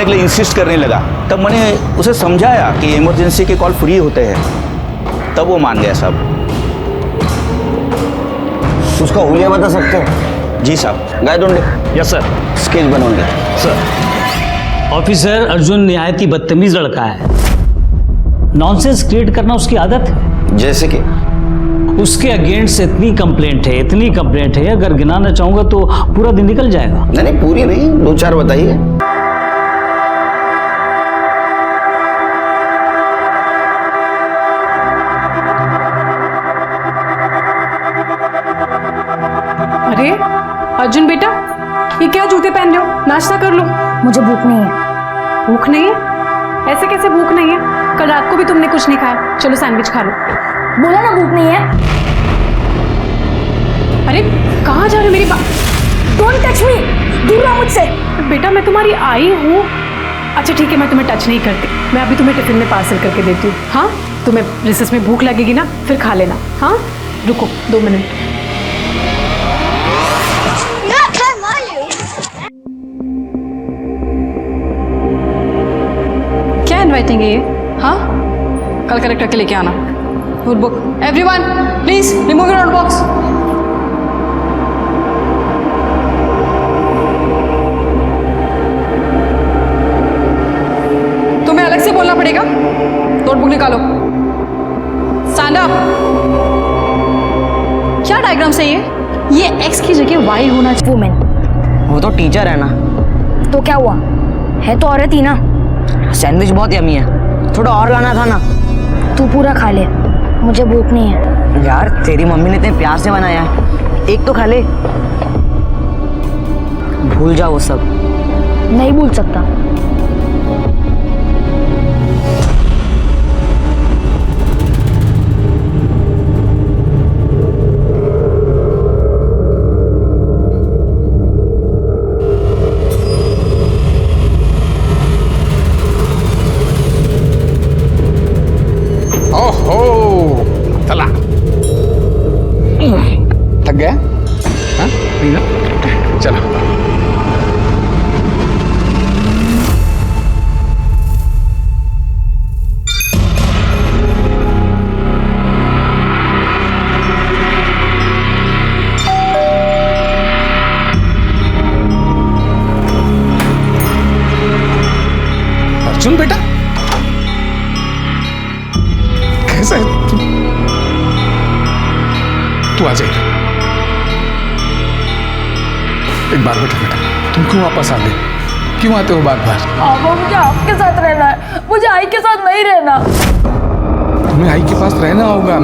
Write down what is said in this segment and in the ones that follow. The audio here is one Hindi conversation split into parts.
के लिए इंसिस्ट करने लगा। तब मैंने उसे समझाया कि इमरजेंसी के कॉल फ्री होते हैं, तब वो मान गया साहब। उसका हुलिया बता सकते हो? जी साहब। गायदोंडे। Yes sir. स्केच बनोगे सर। ऑफिसर अर्जुन निहायत ही बदतमीज लड़का है। नॉनसेंस क्रिएट करना उसकी आदत है। जैसे कि उसके अगेंस्ट इतनी कंप्लेंट है, अगर गिनाना चाहूंगा तो पूरा दिन निकल जाएगा। नहीं पूरी नहीं, 2-4 बताइए। अरे अर्जुन बेटा, ये क्या जूते पहन रहे हो? नाश्ता कर लो। मुझे भूख नहीं है। भूख नहीं है? ऐसे कैसे भूख नहीं है? कल रात को भी तुमने कुछ नहीं खाया। चलो सैंडविच खा लो। बोला ना भूख नहीं है। अरे कहाँ जा रहे हो मेरी बात? डोंट टच मी, दूर रहो मुझसे। बेटा मैं तुम्हारी आई हूँ। अच्छा ठीक है, मैं तुम्हें टच नहीं करती। मैं अभी तुम्हें टिफिन में पार्सल करके देती हूँ। हाँ, तुम्हें रिसेस में भूख लगेगी ना, फिर खा लेना। हाँ रुको 2 मिनट। क्या इनवाइटिंग है ये? हाँ, कल कलेक्टर के लेके आना notebook. Everyone please remove your notebooks. तुम्हें अलग से बोलना पड़ेगा। नोटबुक निकालो। Stand up. क्या डायग्राम है ये एक्स की जगह वाई होना चाहिए। वुमेन। वो तो टीचर है ना। तो क्या हुआ, है तो औरत ही ना। सैंडविच बहुत यमी है, थोड़ा और लाना था ना। तू पूरा खा ले, मुझे भूख नहीं है। यार तेरी मम्मी ने इतने प्यार से बनाया है, एक तो खा ले। भूल जा वो सब। नहीं भूल सकता। थक गया? हाँ? नहीं ना? चलो। अर्जुन बेटा, कैसा है तू? आ जाएगा। एक बार बेटा, तुम क्यों वापस आ गए? क्यों आते हो बार बार? पापा मुझे आपके साथ रहना है, मुझे आई के साथ नहीं रहना। तुम्हें आई के पास रहना होगा।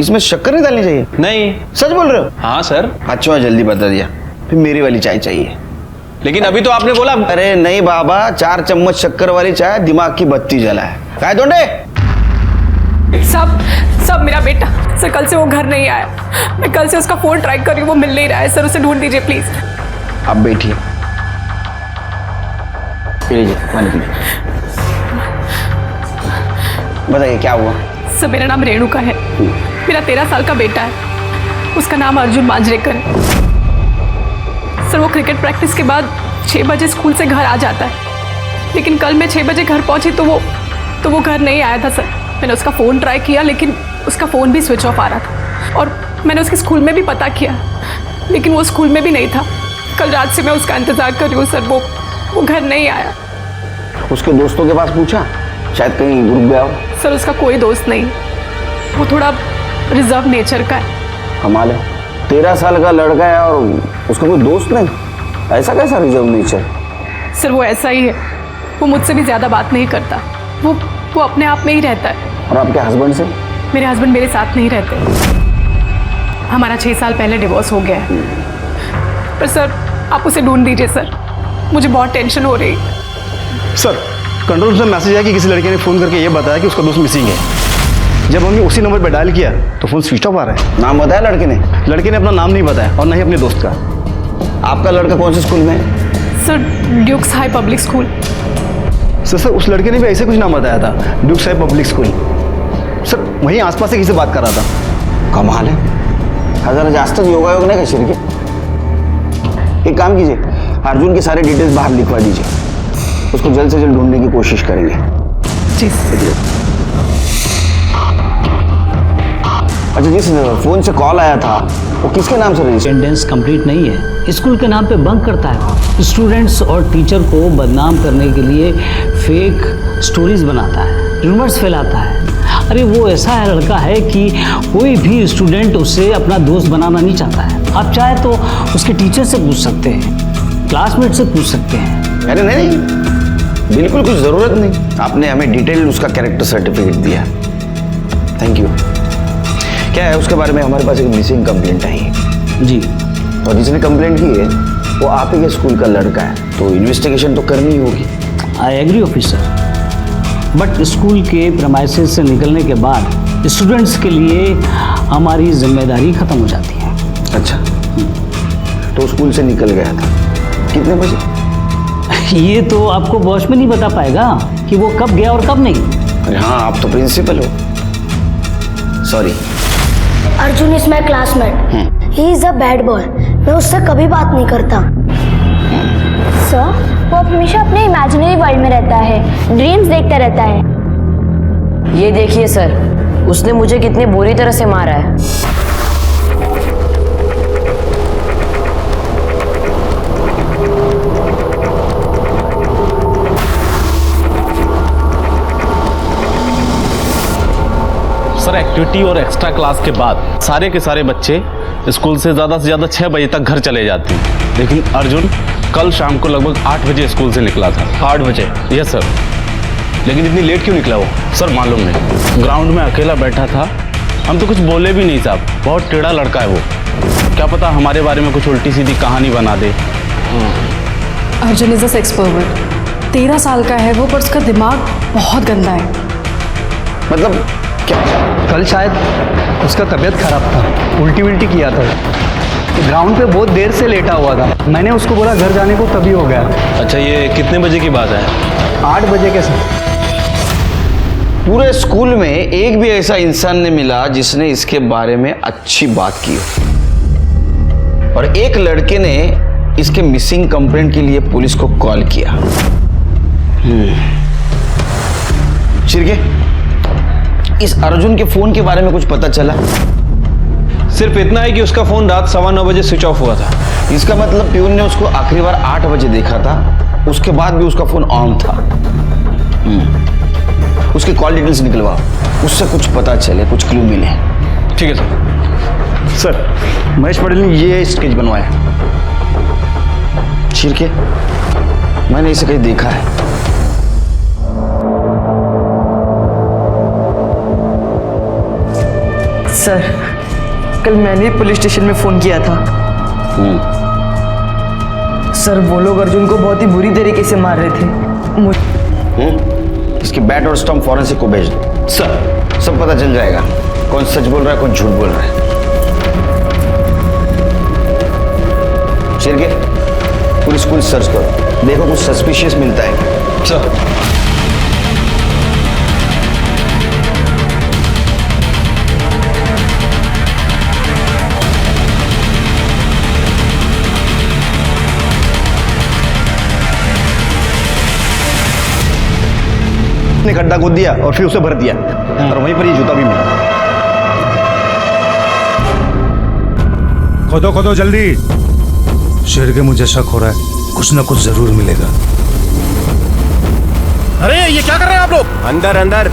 इसमें शक्कर नहीं डालनी चाहिए? नहीं। सच बोल रहे हो? हाँ सर। अच्छा जल्दी बता दिया। फिर मेरी वाली चाय चाहिए। लेकिन अभी तो आपने बोला। अरे नहीं बाबा, 4 चम्मच शक्कर वाली चाय दिमाग की बत्ती जलाए। गायदोंडे। सब मेरा बेटा। सर कल से वो घर नहीं आया। मैं कल से उसका फोन ट्राई कर रही हूँ, वो मिल नहीं रहा है। सर उसे ढूंढ दीजिए प्लीज। आप बैठिए, लीजिए पानी पीजिए। बताइए क्या हुआ? सर मेरा नाम रेणुका है। मेरा 13 साल का बेटा है। उसका नाम अर्जुन मांजरेकर है। सर वो क्रिकेट प्रैक्टिस के बाद 6 बजे स्कूल से घर आ जाता है। लेकिन कल मैं 6 बजे घर पहुंची तो वो घर नहीं आया था। सर मैंने उसका फ़ोन ट्राई किया, लेकिन उसका फ़ोन भी स्विच ऑफ आ रहा था। और मैंने उसके स्कूल में भी पता किया, लेकिन वो स्कूल में भी नहीं था। कल रात से मैं उसका इंतज़ार कर रही हूँ सर, वो घर नहीं आया। उसके दोस्तों के पास पूछा? शायद कहीं रुक गया हो। सर उसका कोई दोस्त नहीं, वो थोड़ा रिजर्व नेचर का है। कमाल है, 13 साल का लड़का है और उसका कोई दोस्त नहीं? ऐसा कैसा रिजर्व नेचर? सर वो ऐसा ही है, वो मुझसे भी ज़्यादा बात नहीं करता। वो अपने आप में ही रहता है। और आपके हस्बैंड से? मेरे हस्बैंड मेरे साथ नहीं रहते। हमारा 6 साल पहले डिवोर्स हो गया है। पर सर आप उसे ढूंढ दीजिए सर, मुझे बहुत टेंशन हो रही है। सर कंट्रोल से मैसेज आया कि किसी लड़के ने फ़ोन करके ये बताया कि उसका दोस्त मिसिंग है। जब हमने उसी नंबर पर डायल किया तो फ़ोन स्विच ऑफ आ रहा है। नाम बताया लड़के ने? लड़के ने अपना नाम नहीं बताया और न ही अपने दोस्त का। आपका लड़का कौन से स्कूल में है? Sir Dukes high public school. Sir उस लड़के ने भी ऐसे कुछ नाम बताया था, Dukes high public school. Sir वहीं आसपास से किसी से बात कर रहा था। कमाल है, हज़ार जास्त योगायोग नहीं का शिरके। एक काम कीजिए, अर्जुन के सारे डिटेल्स बाहर लिखवा दीजिए। उसको जल्द से जल्द ढूंढने की कोशिश करेंगे। जी अच्छा, जिस फोन से कॉल आया था वो किसके नाम से रजिस्टर? अटेंडेंस कंप्लीट नहीं है, स्कूल के नाम पे बंक करता है, स्टूडेंट्स और टीचर को बदनाम करने के लिए फेक स्टोरीज बनाता है, रूमर्स फैलाता है। अरे वो ऐसा है लड़का है कि कोई भी स्टूडेंट उससे अपना दोस्त बनाना नहीं चाहता है। आप चाहे तो उसके टीचर से पूछ सकते हैं, क्लासमेट से पूछ सकते हैं। अरे नहीं, बिल्कुल कुछ जरूरत नहीं, आपने हमें डिटेल उसका कैरेक्टर सर्टिफिकेट दिया, थैंक यू। क्या है उसके बारे में? हमारे पास एक मिसिंग कंप्लेंट आई है जी, और जिसने कंप्लेंट की है वो आप ही के स्कूल का लड़का है, तो इन्वेस्टिगेशन तो करनी होगी। I agree officer, but school के प्रेमाइसेस से निकलने के बाद स्टूडेंट्स के लिए हमारी जिम्मेदारी खत्म हो जाती है। अच्छा, तो स्कूल से निकल गया था कितने बजे? ये तो आपको बॉस में नहीं बता पाएगा कि वो कब गया और कब नहीं। अरे हाँ, आप तो प्रिंसिपल हो। Sorry. Arjun is my classmate, he is a bad boy, मैं उससे कभी बात नहीं करता। सर, वो हमेशा अपने इमेजिनरी वर्ल्ड में रहता है, ड्रीम्स देखता रहता है। ये देखिए सर, उसने मुझे कितनी बुरी तरह से मारा है। सर, एक्टिविटी और एक्स्ट्रा क्लास के बाद सारे के सारे बच्चे स्कूल से ज़्यादा 6 बजे तक घर चले जाते हैं, लेकिन अर्जुन कल शाम को लगभग 8 बजे स्कूल से निकला था। 8 बजे? Yes sir. लेकिन इतनी लेट क्यों निकला वो? सर मालूम नहीं, ग्राउंड में अकेला बैठा था, हम तो कुछ बोले भी नहीं साहब, बहुत टेढ़ा लड़का है वो, क्या पता हमारे बारे में कुछ उल्टी सीधी कहानी बना दे। Arjun is a sex pervert, 13 साल का है वो, पर उसका दिमाग बहुत गंदा है। मतलब क्या? कल शायद उसका तबीयत खराब था, उल्टी उल्टी किया था, ग्राउंड पे बहुत देर से लेटा हुआ था। मैंने उसको बोला घर जाने को, तभी हो गया। अच्छा, ये कितने बजे की बात है? 8 बजे के सर। पूरे स्कूल में एक भी ऐसा इंसान नहीं मिला जिसने इसके बारे में अच्छी बात की हो, और एक लड़के ने इसके मिसिंग कंप्लेंट के लिए पुलिस को कॉल किया। शिरके, इस अर्जुन के फोन के बारे में कुछ पता चला? सिर्फ इतना है कि उसका फोन रात 9:15 बजे स्विच ऑफ हुआ था। इसका मतलब प्यून ने उसको आखिरी बार 8 बजे देखा था, उसके बाद भी उसका फोन ऑन था। उसके कॉल डिटेल्स निकलवाओ, उससे कुछ पता चले, कुछ क्लू मिले। ठीक है सर। सर, महेश पटेल ने ये स्केच बनवाया। शिरके, मैंने इसे कहीं देखा है। सर, कल मैंने पुलिस स्टेशन में फोन किया था। सर, वो लोग अर्जुन को बहुत ही बुरी तरीके से मार रहे थे। इसकी बैट और स्टंप फॉरेंसिक को भेज दो। सर, सब पता चल जाएगा कौन सच बोल रहा है, कौन झूठ बोल रहा है। शिरके, पूरी स्कूल सर्च करो, देखो कुछ सस्पिशियस मिलता है। सर। ने गड्ढा खोद दिया और फिर उसे भर दिया, और वहीं पर ये जूता भी मिला। खोदो खोदो जल्दी। शेर के मुझे शक हो रहा है, कुछ ना कुछ जरूर मिलेगा। अरे ये क्या कर रहे हैं आप लोग? अंदर अंदर।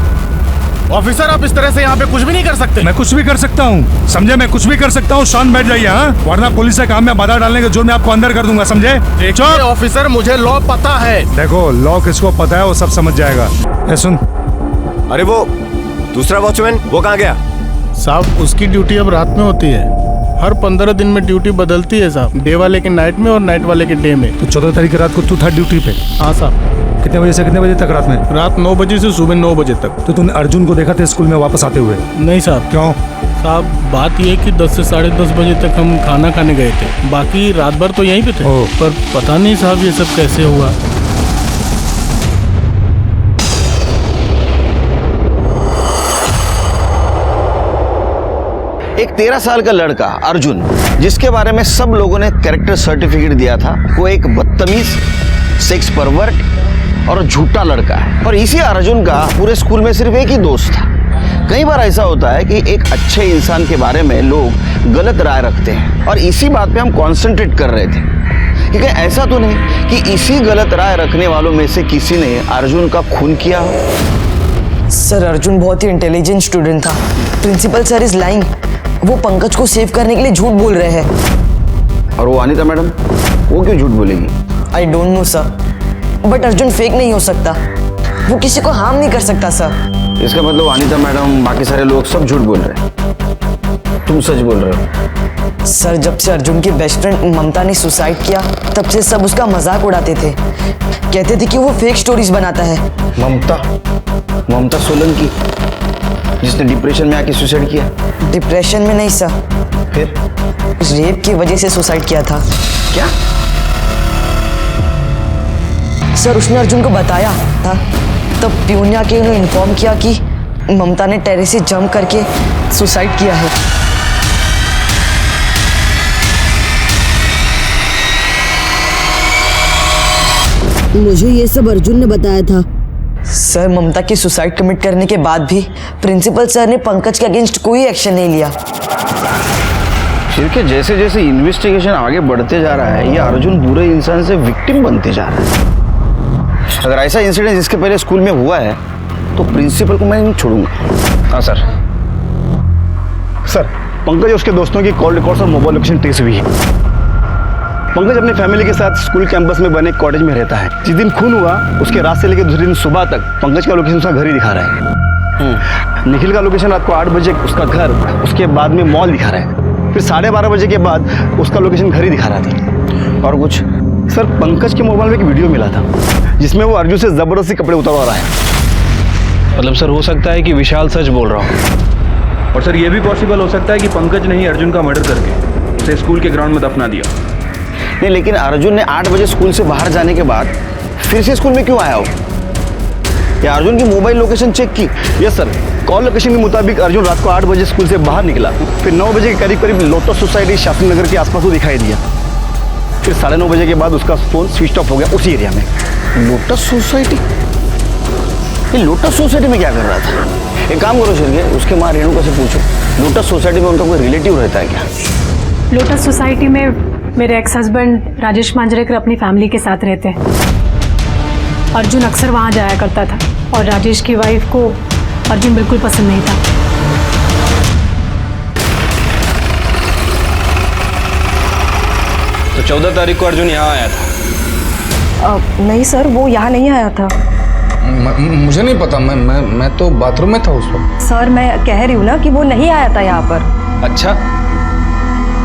ऑफिसर, आप इस तरह से यहाँ पे कुछ भी नहीं कर सकते। मैं कुछ भी कर सकता हूँ, समझे? मैं कुछ भी कर सकता हूँ, शांत बैठ जाइए, हाँ? वरना पुलिस के काम में बाधा डालने के जुर्म में आपको अंदर कर दूंगा, समझे? देखिए ऑफिसर, मुझे लॉ पता है। देखो, लॉ किसको पता है वो सब समझ जाएगा। ए सुन। अरे वो दूसरा वॉचमैन, वो कहाँ गया? साहब, उसकी ड्यूटी अब रात में होती है, हर 15 दिन में ड्यूटी बदलती है साहब, डे वाले के नाइट में और नाइट वाले के डे में। तो 14 तारीख की रात को तू था ड्यूटी पे? हाँ साहब। कितने बजे से कितने बजे तक रात में? रात 9 बजे से सुबह 9 बजे तक। तो तूने अर्जुन को देखा था स्कूल में वापस आते हुए? नहीं साहब। क्यों? साहब, बात यह है कि 10 से 10:30 बजे तक हम खाना खाने गए थे, बाकी रात भर तो यहीं पे थे। पर पता नहीं साहब ये सब कैसे हुआ। एक 13 साल का लड़का अर्जुन, जिसके बारे में सब लोगों ने कैरेक्टर सर्टिफिकेट दिया था, वो एक बदतमीज, सेक्स परवर्ट और झूठा लड़का है। और इसी अर्जुन का पूरे स्कूल में सिर्फ एक ही दोस्त था। कई बार ऐसा होता है कि एक अच्छे इंसान के बारे में लोग गलत राय रखते हैं, और इसी बात पे हम कॉन्सेंट्रेट कर रहे थे। क्योंकि ऐसा तो नहीं कि इसी गलत राय रखने वालों में से किसी ने अर्जुन का खून किया हो। सर अर्जुन बहुत ही इंटेलिजेंट स्टूडेंट था। Principal sir is lying. वो पंकज को सेव करने के लिए झूठ बोल रहे हैं। और वो अनीता मैडम, वो क्यों झूठ बोलेगी? I don't know sir, but Arjun fake नहीं हो सकता। वो किसी को हार्म नहीं कर सकता सर। इसका मतलब अनीता मैडम, बाकी सारे लोग सब झूठ बोल रहे हैं, तुम सच बोल रहे हो? सर जब से अर्जुन की बेस्ट फ्रेंड ममता ने सुसाइड किया तब से सब उसका मजाक उड़ाते थे। कहते थे कि वो फेक स्टोरीज बनाता है। ममता सोलंकी, जिसने डिप्रेशन में आके सुसाइड किया? डिप्रेशन में नहीं सर, फिर रेप की वजह से सुसाइड किया था। क्या? सर उसने अर्जुन को बताया था, तब प्यून आके उन्हें इन्फॉर्म किया कि ममता ने टेरेस से जंप करके सुसाइड किया है। मुझे ये सब अर्जुन ने बताया था। सर ममता की सुसाइड कमिट करने के बाद भी प्रिंसिपल सर ने पंकज के अगेंस्ट कोई एक्शन नहीं लिया। फिर के जैसे जैसे इन्वेस्टिगेशन आगे बढ़ते जा रहा है, ये अर्जुन बुरे इंसान से विक्टिम बनते जा रहा है। अगर ऐसा इंसिडेंट इसके पहले स्कूल में हुआ है तो प्रिंसिपल को मैं नहीं छोड़ूंगा। हाँ सर। सर पंकज और उसके दोस्तों की कॉल रिकॉर्ड्स और मोबाइल लोकेशन ट्रेस हुई है। पंकज अपनी फैमिली के साथ स्कूल कैंपस में बने कॉटेज में रहता है। जिस दिन खून हुआ उसके रात से लेकर दूसरे दिन सुबह तक पंकज का लोकेशन उसका घर ही दिखा रहा है। निखिल का लोकेशन रात को 8 बजे उसका घर, उसके बाद में मॉल दिखा रहा है। फिर 12:30 बजे के बाद उसका लोकेशन घर ही दिखा रहा था। और कुछ? सर पंकज के मोबाइल में एक वीडियो मिला था जिसमें वो अर्जुन से जबरदस्ती कपड़े उतारवा रहा है। मतलब सर हो सकता है कि विशाल सच बोल रहा हो। और सर ये भी पॉसिबल हो सकता है कि पंकज ने ही अर्जुन का मर्डर करके उसे स्कूल के ग्राउंड में दफना दिया। नहीं, लेकिन अर्जुन ने 8 बजे स्कूल से बाहर जाने के बाद फिर से स्कूल में क्यों आया हो? या अर्जुन की मोबाइल लोकेशन चेक की? यस सर, कॉल लोकेशन के मुताबिक अर्जुन रात को 8 बजे स्कूल से बाहर निकला। फिर 9 बजे के करीब करीब लोटस सोसाइटी शास्त्री नगर के आसपास वो दिखाई दिया। फिर 9:30 बजे के बाद उसका फोन स्विच ऑफ हो गया उसी एरिया में। Lotus society? ये लोटस सोसाइटी में क्या कर रहा था? एक काम करो शिर्के, उसके माँ रेणुका से पूछो लोटस सोसाइटी में उनका कोई रिलेटिव रहता है क्या? लोटस सोसाइटी में मेरे एक्स हस्बैंड राजेश मांजरेकर अपनी फैमिली के साथ रहते हैं। अर्जुन अक्सर वहाँ जाया करता था और राजेश की वाइफ को अर्जुन बिल्कुल पसंद नहीं था। तो 14 तारीख को अर्जुन यहाँ आया था? नहीं सर, वो यहाँ नहीं आया था। मुझे नहीं पता, मैं तो बाथरूम में था उस वक्त। सर मैं कह रही हूँ ना कि वो नहीं आया था यहाँ पर। अच्छा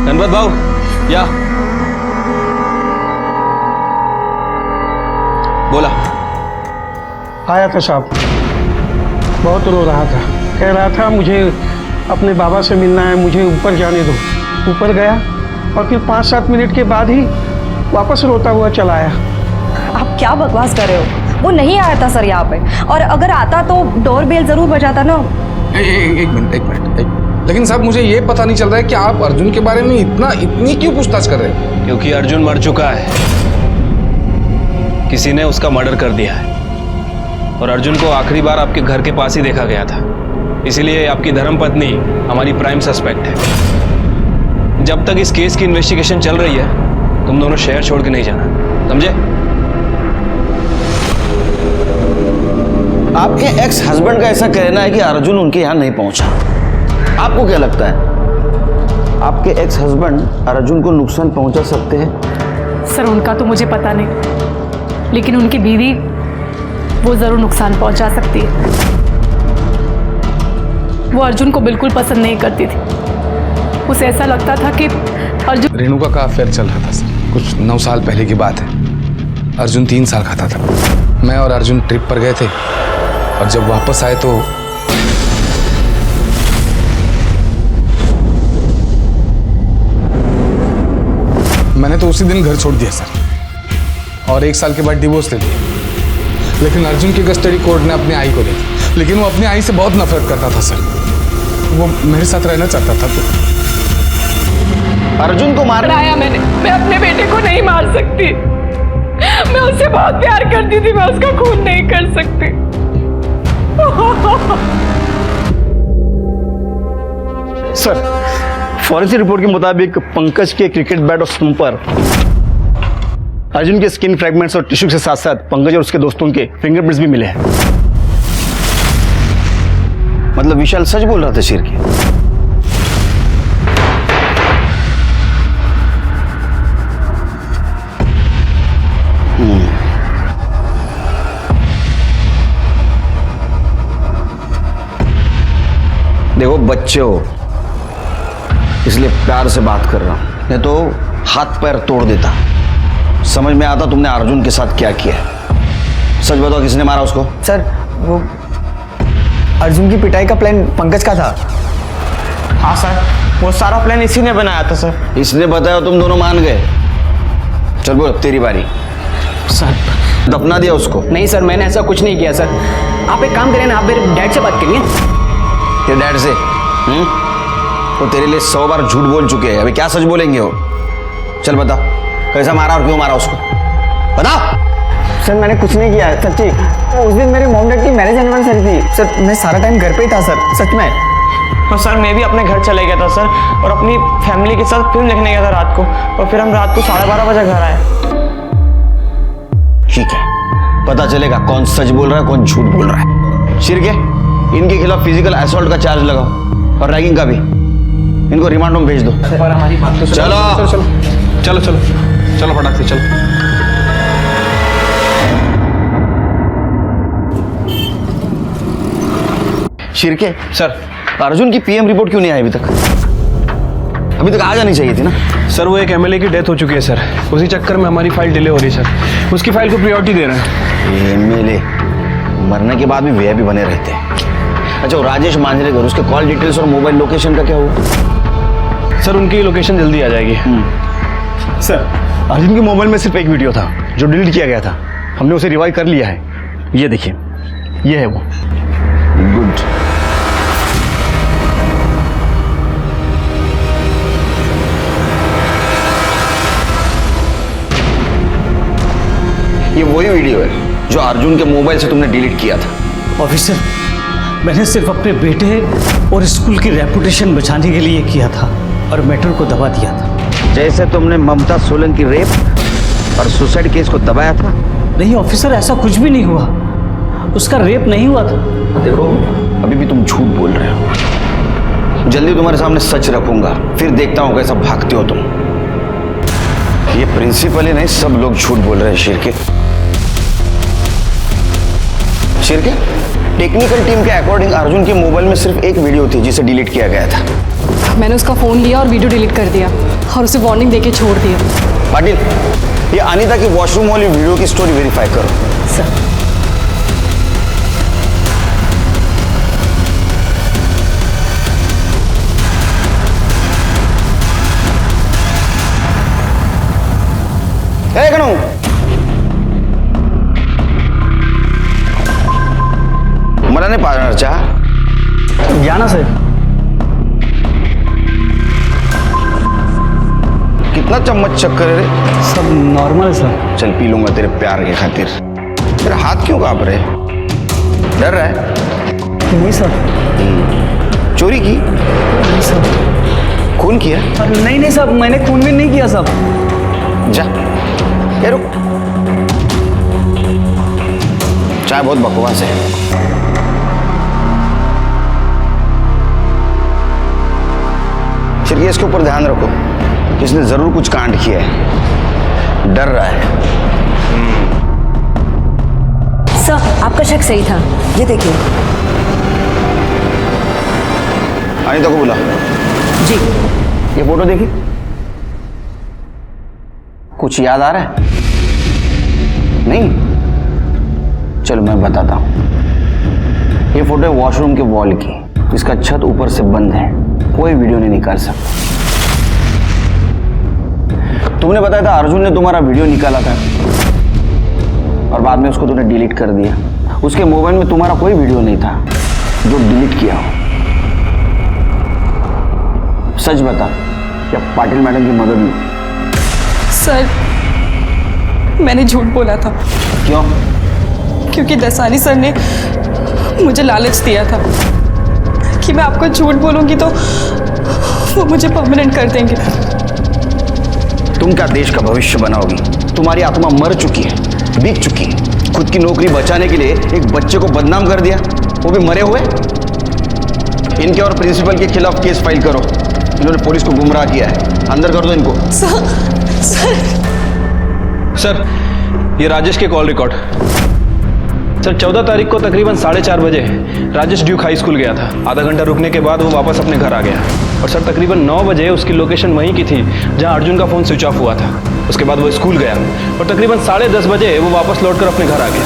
गणपत भाव या बोला। आया था साहब, बहुत रो रहा था। कह रहा था मुझे अपने बाबा से मिलना है, मुझे ऊपर जाने दो। ऊपर गया और फिर 5-7 मिनट के बाद ही वापस रोता हुआ चला आया। आप क्या बकवास कर रहे हो? वो नहीं आया था सर यहाँ पे, और अगर आता तो डोर बेल जरूर बजाता ना। एक मिनट। लेकिन साहब मुझे ये पता नहीं चल रहा है कि आप अर्जुन के बारे में इतनी क्यों पूछताछ कर रहे हैं? क्योंकि अर्जुन मर चुका है, किसी ने उसका मर्डर कर दिया है। और अर्जुन को आखिरी बार आपके घर के पास ही देखा गया था, इसीलिए आपकी धर्मपत्नी हमारी प्राइम सस्पेक्ट है। जब तक इस केस की इन्वेस्टिगेशन चल रही है तुम दोनों शहर छोड़ के नहीं जाना, समझे? आपके एक्स हस्बैंड का ऐसा कहना है कि अर्जुन उनके यहाँ नहीं पहुंचा। आपको क्या लगता है आपके एक्स हस्बैंड अर्जुन को नुकसान पहुंचा सकते हैं? सर उनका तो मुझे पता नहीं, लेकिन उनकी बीवी वो जरूर नुकसान पहुंचा सकती है। वो अर्जुन को बिल्कुल पसंद नहीं करती थी। उसे ऐसा लगता था कि अर्जुन रेणुका का अफेयर चल रहा था सर। कुछ 9 साल पहले की बात है। अर्जुन 3 साल खाता था। मैं और अर्जुन ट्रिप पर गए थे और जब वापस आए तो मैंने तो उसी दिन घर छोड़ दिया सर, और 1 साल के बाद डिवोर्स ले लिया। लेकिन अर्जुन की कस्टडी कोर्ट ने अपनी आई को दी, लेकिन वो अपनी आई से बहुत नफरत करता था सर। वो मेरे साथ रहना चाहता था। तो अर्जुन को मार आया मैंने। मैं अपने बेटे को नहीं मार सकती। मैं उससे बहुत प्यार करती थी, मैं उसका खून नहीं कर सकती। सर, फॉरेंसिक रिपोर्ट के मुताबिक पंकज के क्रिकेट बैट और स्टंप पर अर्जुन के स्किन फ्रैगमेंट्स और टिश्यू के साथ साथ पंकज और उसके दोस्तों के फिंगरप्रिंट्स भी मिले हैं। मतलब विशाल सच बोल रहा था शेर के? देखो बच्चे हो, इसलिए प्यार से बात कर रहा हूं, नहीं तो हाथ पैर तोड़ देता। समझ में आता तुमने अर्जुन के साथ क्या किया है। सच बताओ, किसने मारा उसको? सर, वो अर्जुन की पिटाई का प्लान पंकज का था। हाँ सर, वो सारा प्लान इसी ने बनाया था सर। इसने बताया, तुम दोनों मान गए। चल बोल, तेरी बारी। सर, दफना दिया उसको? नहीं सर, मैंने ऐसा कुछ नहीं किया सर। आप एक काम करें ना, आप मेरे डैड से बात करिए। तेरे डैड से? वो तेरे लिए 100 बार झूठ बोल चुके हैं, अभी क्या सच बोलेंगे वो? चल बता, कैसा मारा और क्यों मारा उसको, बता। सर, मैंने कुछ नहीं किया सच्ची। उस दिन मेरे मॉम डैड की मैरिज एनिवर्सरी थी सर, मैं सारा टाइम घर पे ही था सर, सच में। हाँ सर, मैं भी अपने घर चले गया था सर, और अपनी फैमिली के साथ फिल्म देखने गया था रात को, और फिर हम रात को 12:30 बजे घर आए। ठीक है, पता चलेगा कौन सच बोल रहा है कौन झूठ बोल रहा है। शिरके, इनके खिलाफ फिजिकल असॉल्ट का चार्ज लगाओ और रैगिंग का भी। इनको रिमांड में भेज दो। और हमारी बात तो चलो चलो चलो चलो चलो फटाक से चलो। शिरके सर, अर्जुन की पीएम रिपोर्ट क्यों नहीं आई अभी तक? अभी तक आ जानी चाहिए थी ना। सर, वो एक एमएलए की डेथ हो चुकी है सर, उसी चक्कर में हमारी फाइल डिले हो रही है सर। उसकी फाइल को प्रायोरिटी दे रहे हैं। एमएलए मरने के बाद भी वीआईपी बने रहते हैं। अच्छा, वो राजेश मांजरेकर, उसके कॉल डिटेल्स और मोबाइल लोकेशन का क्या हुआ? सर, उनकी लोकेशन जल्दी आ जाएगी। सर, अर्जुन के मोबाइल में सिर्फ एक वीडियो था जो डिलीट किया गया था, हमने उसे रिवाइव कर लिया है। ये देखिए, ये है वो। गुड। ये वही वीडियो है जो अर्जुन के मोबाइल से तुमने डिलीट किया था। ऑफिसर, मैंने सिर्फ अपने बेटे और स्कूल की रेपुटेशन बचाने के लिए किया था और मैटर को दबा दिया था। जैसे तुमने ममता सोलंकी रेप और सुसाइड केस को दबाया था। नहीं ऑफिसर, ऐसा कुछ भी नहीं हुआ, उसका रेप नहीं हुआ था। देखो, अभी भी तुम झूठ बोल रहे हो। जल्दी तुम्हारे सामने सच रखूंगा, फिर देखता हूं कैसा भागते हो तुम। ये प्रिंसिपल ही नहीं, सब लोग झूठ बोल रहे हैं। शिरके, शिरके, टेक्निकल टीम के अकॉर्डिंग अर्जुन के मोबाइल में सिर्फ एक वीडियो थी जिसे डिलीट किया गया था। मैंने उसका फोन लिया और वीडियो डिलीट कर दिया और उसे वार्निंग देके छोड़ दिया। पाटिल, ये अनीता की वॉशरूम वाली वीडियो की स्टोरी वेरीफाई करो। सर, ए कनु, मला नाही पाजणार चहा? या ना सर। कितना चम्मच चक्कर है रे? सब नॉर्मल है सर। चल पी लूंगा तेरे प्यार के खातिर। तेरे हाथ क्यों कांप रहे? डर रहा है? नहीं सर। चोरी की? नहीं सर। खून किया? नहीं नहीं साहब, मैंने खून भी नहीं किया साहब। जा, ये रुक। चाय बहुत बकवास है। सिर्फ इसके ऊपर ध्यान रखो, इसने जरूर कुछ कांड किया है, डर रहा है। सर, आपका शक सही था, ये देखिए। अनीता को बुला। जी। ये फोटो देखी, कुछ याद आ रहा है? नहीं? चलो मैं बताता हूं। ये फोटो है वॉशरूम के वॉल की, इसका छत ऊपर से बंद है, कोई वीडियो नहीं निकाल सकता। तुमने बताया था अर्जुन ने तुम्हारा वीडियो निकाला था और बाद में उसको तुमने डिलीट कर दिया। उसके मोबाइल में तुम्हारा कोई वीडियो नहीं था जो डिलीट किया हो। सच बता, या पाटिल मैडम की मदद ली? सर, मैंने झूठ बोला था। क्यों? क्योंकि दसानी सर ने मुझे लालच दिया था कि मैं आपको झूठ बोलूंगी तो वो मुझे परमानेंट कर देंगे। तुम क्या देश का भविष्य बनाओगी? तुम्हारी आत्मा मर चुकी है, बिक चुकी है। खुद की नौकरी बचाने के लिए एक बच्चे को बदनाम कर दिया, वो भी मरे हुए। इनके और प्रिंसिपल के खिलाफ केस फाइल करो। इन्होंने पुलिस को गुमराह किया है, अंदर कर दो इनको। सर, ये राजेश के कॉल रिकॉर्ड। सर, 14 तारीख को तकरीबन 4:30 बजे राजेश ड्यूक हाई स्कूल गया था। आधा घंटा रुकने के बाद वो वापस अपने घर आ गया। और सर, तकरीबन 9 बजे उसकी लोकेशन वहीं की थी जहां अर्जुन का फ़ोन स्विच ऑफ हुआ था। उसके बाद वो स्कूल गया और तकरीबन 10:30 बजे वो वापस लौटकर अपने घर आ गया।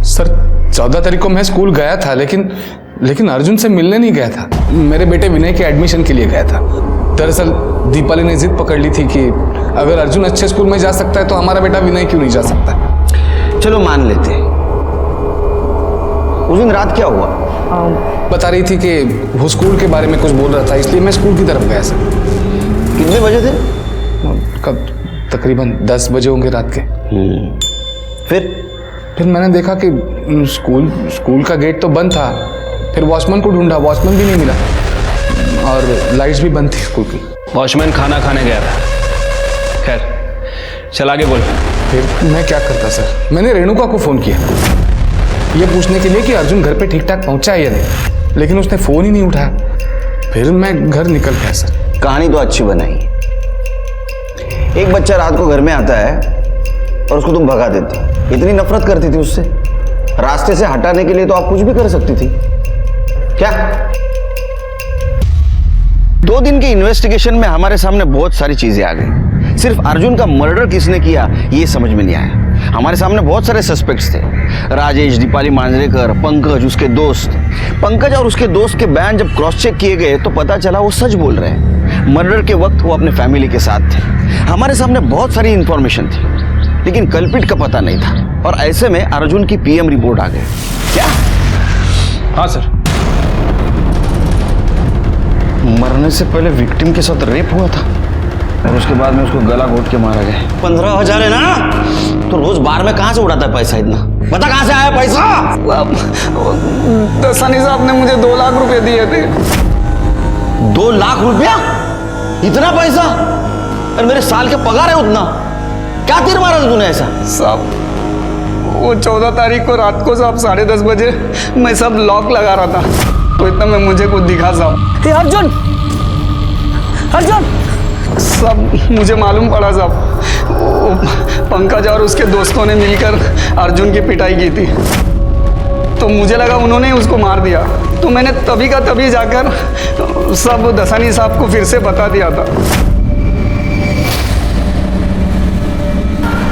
सर, 14 तारीख को मैं स्कूल गया था, लेकिन अर्जुन से मिलने नहीं गया था। मेरे बेटे विनय के एडमिशन के लिए गया था। दरअसल दीपाली ने जिद पकड़ ली थी कि अगर अर्जुन अच्छे स्कूल में जा सकता है तो हमारा बेटा विनय क्यों नहीं जा सकता। चलो मान लेते हैं। उस दिन रात क्या हुआ? बता रही थी कि वो स्कूल के बारे में कुछ बोल रहा था, इसलिए मैं स्कूल की तरफ गया सर। कितने बजे थे? कब? तकरीबन 10 बजे होंगे रात के। फिर मैंने देखा कि स्कूल का गेट तो बंद था। फिर वॉचमैन को ढूंढा, वॉचमैन भी नहीं मिला और लाइट्स भी बंद थी स्कूल की। वॉचमैन खाना खाने गया था। खैर, चल आगे बोल। फिर मैं क्या करता सर? मैंने रेणुका को फ़ोन किया ये पूछने के लिए कि अर्जुन घर पे ठीक ठाक पहुंचा है या नहीं, लेकिन उसने फ़ोन ही नहीं उठाया। फिर मैं घर निकल गया सर। कहानी तो अच्छी बनाई। एक बच्चा रात को घर में आता है और उसको तुम भगा देती। इतनी नफरत करती थी उससे, रास्ते से हटाने के लिए तो आप कुछ भी कर सकती थी। क्या? 2 दिन के इन्वेस्टिगेशन में हमारे सामने बहुत सारी चीजें आ गई। सिर्फ अर्जुन का मर्डर किसने किया ये समझ में नहीं आया। हमारे सामने बहुत सारे सस्पेक्ट्स थे। राजेश, दीपाली मांजरेकर, पंकज, उसके दोस्त। पंकज और उसके दोस्त के बयान जब क्रॉस चेक किए गए तो पता चला वो सच बोल रहे हैं। मर्डर के वक्त वो अपने फैमिली के साथ थे। हमारे सामने बहुत सारी इंफॉर्मेशन थी, लेकिन कल्पिट का पता नहीं था। और ऐसे में अर्जुन की पीएम रिपोर्ट आ गई। क्या? हाँ सर। मरने से पहले विक्टिम के साथ रेप हुआ था और उसके बाद में उसको गला घोट के मारा गया। 15,000 है ना? तो रोज बार में कहां से उड़ाता है पैसा इतना? बता कहां से आया पैसा? दसानी साहब ने मुझे 2 लाख रुपए दिए थे। 2 लाख रुपया? इतना पैसा? अरे मेरे साल के पगार है उतना। क्या तीर मारा था तूने ऐसा? साहब, वो 14 तारीख को रात को साहब 10:30 बजे मैं सब लॉक लगा रहा था, तो इतना में मुझे कुछ दिखा साहब। अर्जुन! अर्जुन! सब मुझे मालूम पड़ा साहब, पंकज और उसके दोस्तों ने मिलकर अर्जुन की पिटाई की थी। तो मुझे लगा उन्होंने उसको मार दिया, तो मैंने तभी का तभी जाकर सब दसानी साहब को फिर से बता दिया था।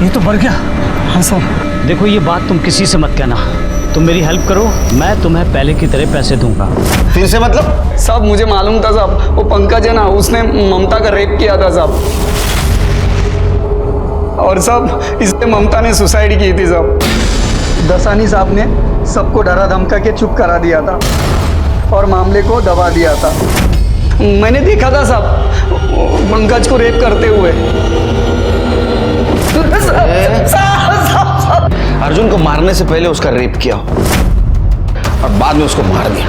ये तो बढ़ गया। हाँ सर। देखो, ये बात तुम किसी से मत कहना। तुम मेरी हेल्प करो, मैं तुम्हें पहले की तरह पैसे दूंगा। फिर से मतलब? साहब मुझे मालूम था साहब, वो पंकज है ना, उसने ममता का रेप किया था साहब। और साहब इसलिए ममता ने सुसाइड की थी साहब। दसानी साहब ने सबको डरा धमका के चुप करा दिया था और मामले को दबा दिया था। मैंने देखा था साहब पंकज को रेप करते हुए। अर्जुन को मारने से पहले उसका रेप किया और बाद में उसको मार दिया।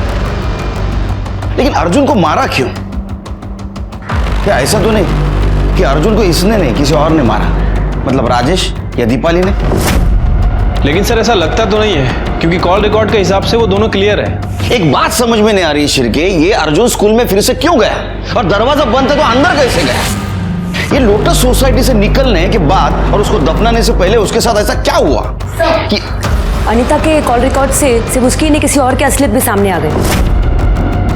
लेकिन अर्जुन को मारा क्यों? क्या ऐसा तो नहीं कि अर्जुन को इसने नहीं किसी और ने मारा, मतलब राजेश या दीपाली ने? लेकिन सर ऐसा लगता तो नहीं है, क्योंकि कॉल रिकॉर्ड के हिसाब से वो दोनों क्लियर है। एक बात समझ में नहीं आ रही शिरके, ये अर्जुन स्कूल में फिर से क्यों गया और दरवाजा बंद है तो अंदर कैसे गया? ये लोटस सोसाइटी से निकलने के बाद और उसको दफनाने से पहले उसके साथ ऐसा क्या हुआ कि अनीता के कॉल रिकॉर्ड से सिर्फ उसकी नहीं किसी और के असलियत भी सामने आ गई।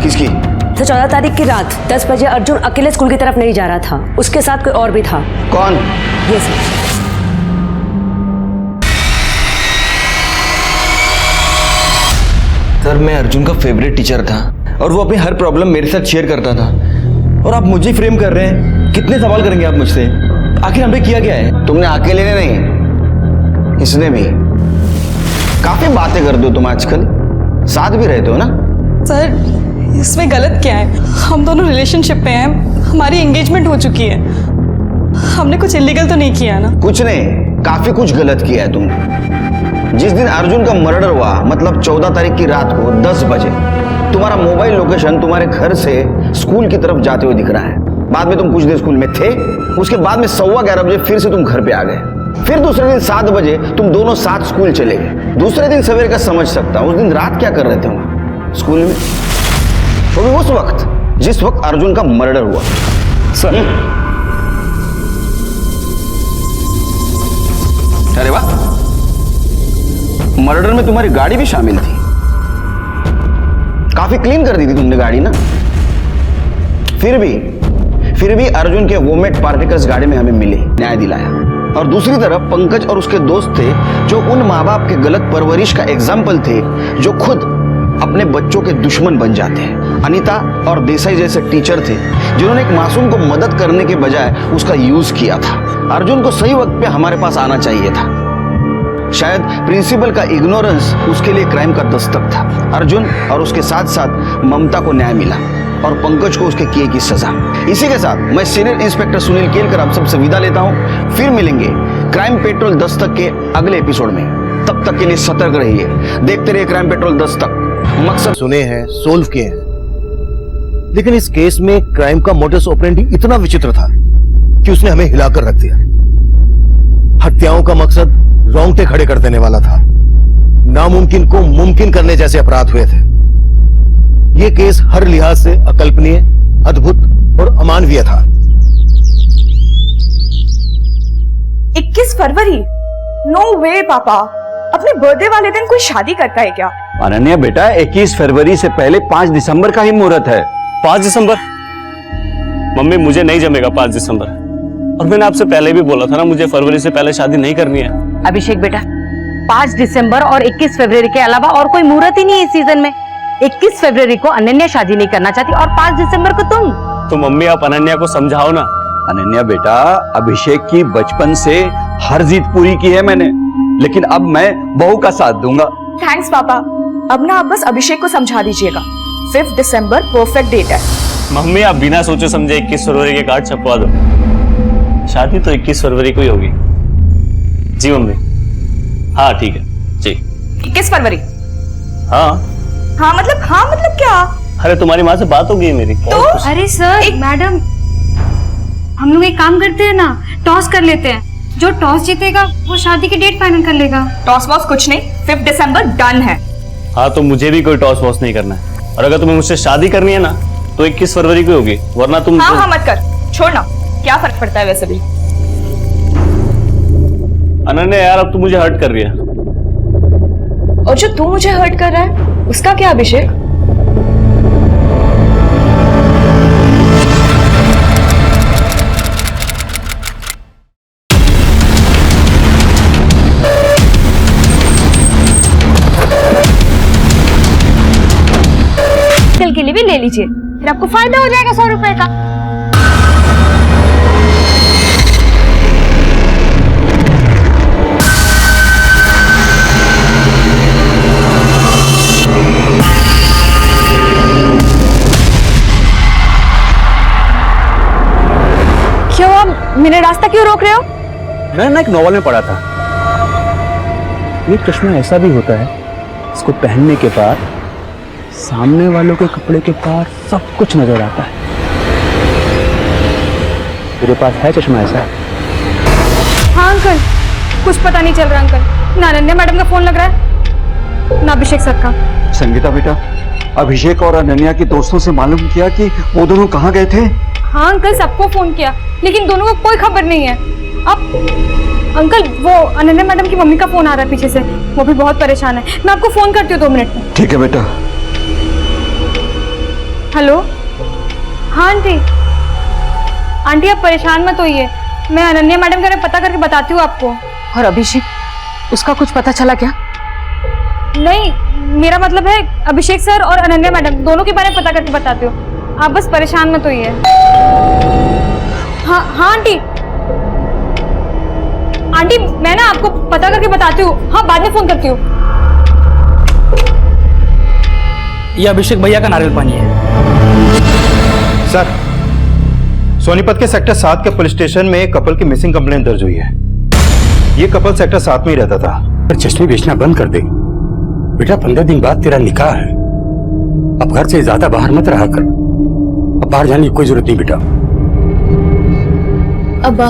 किसकी? तो 14 तारीख की रात 10 बजे अर्जुन अकेले स्कूल की तरफ नहीं जा रहा था, उसके साथ कोई और भी था। कौन? ये सर। सर, मैं अर्जुन का फेवरेट टीचर था और वो अपनी हर प्रॉब्लम मेरे साथ शेयर करता था, और आप मुझे फ्रेम कर रहे हैं। कितने सवाल करेंगे आप मुझसे? आखिर हमने किया क्या है? तुमने अकेले ने नहीं, इसने भी। काफी बातें कर दो तुम आजकल, साथ भी रहते हो ना? सर इसमें गलत क्या है? हम दोनों रिलेशनशिप में हैं, हमारी एंगेजमेंट हो चुकी है। हमने कुछ इलीगल तो नहीं किया ना? कुछ नहीं, काफी कुछ गलत किया है तुमने। जिस दिन अर्जुन का मर्डर हुआ, मतलब 14 तारीख की रात को 10 बजे तुम्हारा मोबाइल लोकेशन तुम्हारे घर से स्कूल की तरफ जाते हुए दिख रहा है। बाद में तुम कुछ देर स्कूल में थे, उसके बाद में 11:15 बजे फिर से तुम घर पे आ गए। फिर दूसरे दिन 7 बजे तुम दोनों साथ स्कूल चले गए। दूसरे दिन सवेरे का समझ सकता हूं, उस दिन रात क्या कर रहे थे वहां स्कूल में? वो भी उस वक्त जिस वक्त अर्जुन का मर्डर हुआ। सर अरे वाह, मर्डर में तुम्हारी गाड़ी भी शामिल थी। काफी क्लीन कर दी थी तुमने गाड़ी ना। फिर भी अर्जुन के वोमेट पार्टिकल्स गाड़ी में हमें मिले, न्याय दिलाया। और दूसरी तरफ पंकज और उसके दोस्त थे जो उन माँ बाप के गलत परवरिश का एग्जाम्पल थे, जो खुद अपने बच्चों के दुश्मन बन जाते हैं। अनीता और देसाई जैसे टीचर थे जिन्होंने एक मासूम को मदद करने के बजाय उसका यूज किया था। अर्जुन को सही वक्त पे हमारे पास आना चाहिए था। शायद प्रिंसिपल का इग्नोरेंस उसके लिए क्राइम का दस्तक था। अर्जुन और उसके साथ साथ ममता को न्याय मिला और पंकज को उसके किए की सजा। इसी के साथ मैं सीनियर इंस्पेक्टर सुनील केलकर आप सबसे विदा लेता हूं। फिर मिलेंगे क्राइम पेट्रोल दस्तक के अगले एपिसोड में। तब तक के लिए सतर्क रहिए, देखते रहिए क्राइम पेट्रोल दस्तक। मकसद सुने हैं, सोल्व किए हैं, लेकिन इस केस में क्राइम का मोडस ऑपरेंडी इतना विचित्र था कि उसने हमें हिलाकर रख दिया। हत्याओं का मकसद रोंगटे खड़े कर देने वाला था। नामुमकिन को मुमकिन करने जैसे अपराध हुए थे। यह केस हर लिहाज से अकल्पनीय, अद्भुत और अमानवीय था। 21 फरवरी? नो वे पापा, अपने बर्थडे वाले दिन कोई शादी करता है क्या? अनन्या बेटा, 21 फरवरी से पहले 5 दिसंबर का ही मुहूर्त है। 5 दिसंबर? मम्मी मुझे नहीं जमेगा 5 दिसंबर। और मैंने आपसे पहले भी बोला था ना, मुझे फरवरी से पहले शादी नहीं करनी है। अभिषेक बेटा, 5 दिसंबर और 21 फरवरी के अलावा और कोई मुहूर्त ही नहीं है इस सीजन में। 21 फरवरी को अनन्या शादी नहीं करना चाहती और 5 दिसंबर को तुम। तो मम्मी आप अनन्या को समझाओ ना। अनन्या बेटा, अभिषेक की बचपन से हर जीत पूरी की है मैंने, लेकिन अब मैं बहू का साथ दूंगा। थैंक्स पापा, अब ना आप बस अभिषेक को समझा दीजिएगा। 5 दिसंबर परफेक्ट डेट है। मम्मी आप बिना सोचे समझे 21 फरवरी के कार्ड छपवा दो। शादी तो 21 फरवरी को ही होगी। जी मम्मी, हाँ ठीक है जी। 21 फरवरी? हाँ मतलब क्या? अरे तुम्हारी माँ से बात हो गई मेरी। तो अरे सर, मैडम हम लोग एक काम करते हैं ना, टॉस कर लेते हैं। जो टॉस जीतेगा वो शादी की डेट फाइनल कर लेगा। टॉस वॉस कुछ नहीं, 5 दिसंबर डन है। हाँ तो मुझे भी कोई टॉस वॉस नहीं करना है। और अगर तुम्हें मुझसे शादी करनी है ना तो 21 फरवरी को होगी, वरना तुम। हाँ मत कर, छोड़ना, क्या फर्क पड़ता है वैसे भी। अनन्या यार, अब तू मुझे हर्ट कर रही है। और जो तू मुझे हर्ट कर रहा है उसका क्या अभिषेक? कल के लिए भी ले लीजिए, फिर आपको फायदा हो जाएगा 100 रुपए का। क्यों आप मेरा रास्ता क्यों रोक रहे हो? मैंने ना एक नॉवल में पढ़ा था, ये चश्मा ऐसा भी होता है, इसको पहनने के बाद सामने वालों के कपड़े के पार सब कुछ नजर आता है। तेरे पास है चश्मा ऐसा? हाँ अंकल, कुछ पता नहीं चल रहा अंकल। ना अनन्या मैडम का फोन लग रहा है, ना अभिषेक सर का। संगीता बेटा, अभिषेक और अनन्या के दोस्तों से मालूम किया कि वो दोनों कहाँ गए थे? हाँ अंकल, सबको फोन किया लेकिन दोनों को कोई खबर नहीं है। अब अंकल, वो अनन्या मैडम की मम्मी का फोन आ रहा है पीछे से, वो भी बहुत परेशान है। मैं आपको फोन करती हूँ 2 मिनट में। ठीक है बेटा। हेलो, हाँ आंटी। आंटी आप परेशान मत होइए, मैं अनन्या मैडम का पता करके बताती हूँ आपको। और अभिषेक, उसका कुछ पता चला क्या? नहीं, मेरा मतलब है अभिषेक सर और अनन्या मैडम दोनों के बारे में पता करके बताती हूँ, आप बस परेशान मत होइए। हाँ हाँ आंटी, आंटी मैं ना आपको पता करके बताती हूँ। हाँ बाद में फोन करती हूँ। ये अभिषेक भैया का नारियल पानी है। सर सोनीपत के सेक्टर 7 के पुलिस स्टेशन में एक कपल की मिसिंग कंप्लेंट दर्ज हुई है। ये कपल सेक्टर 7 में ही रहता था। चश्मे बेचना बंद कर दे बेटा, 15 दिन बाद तेरा निकाह है। अब घर से ज्यादा बाहर मत रहा कर। अब बाहर जाने की कोई जरूरत नहीं बेटा। अब्बा,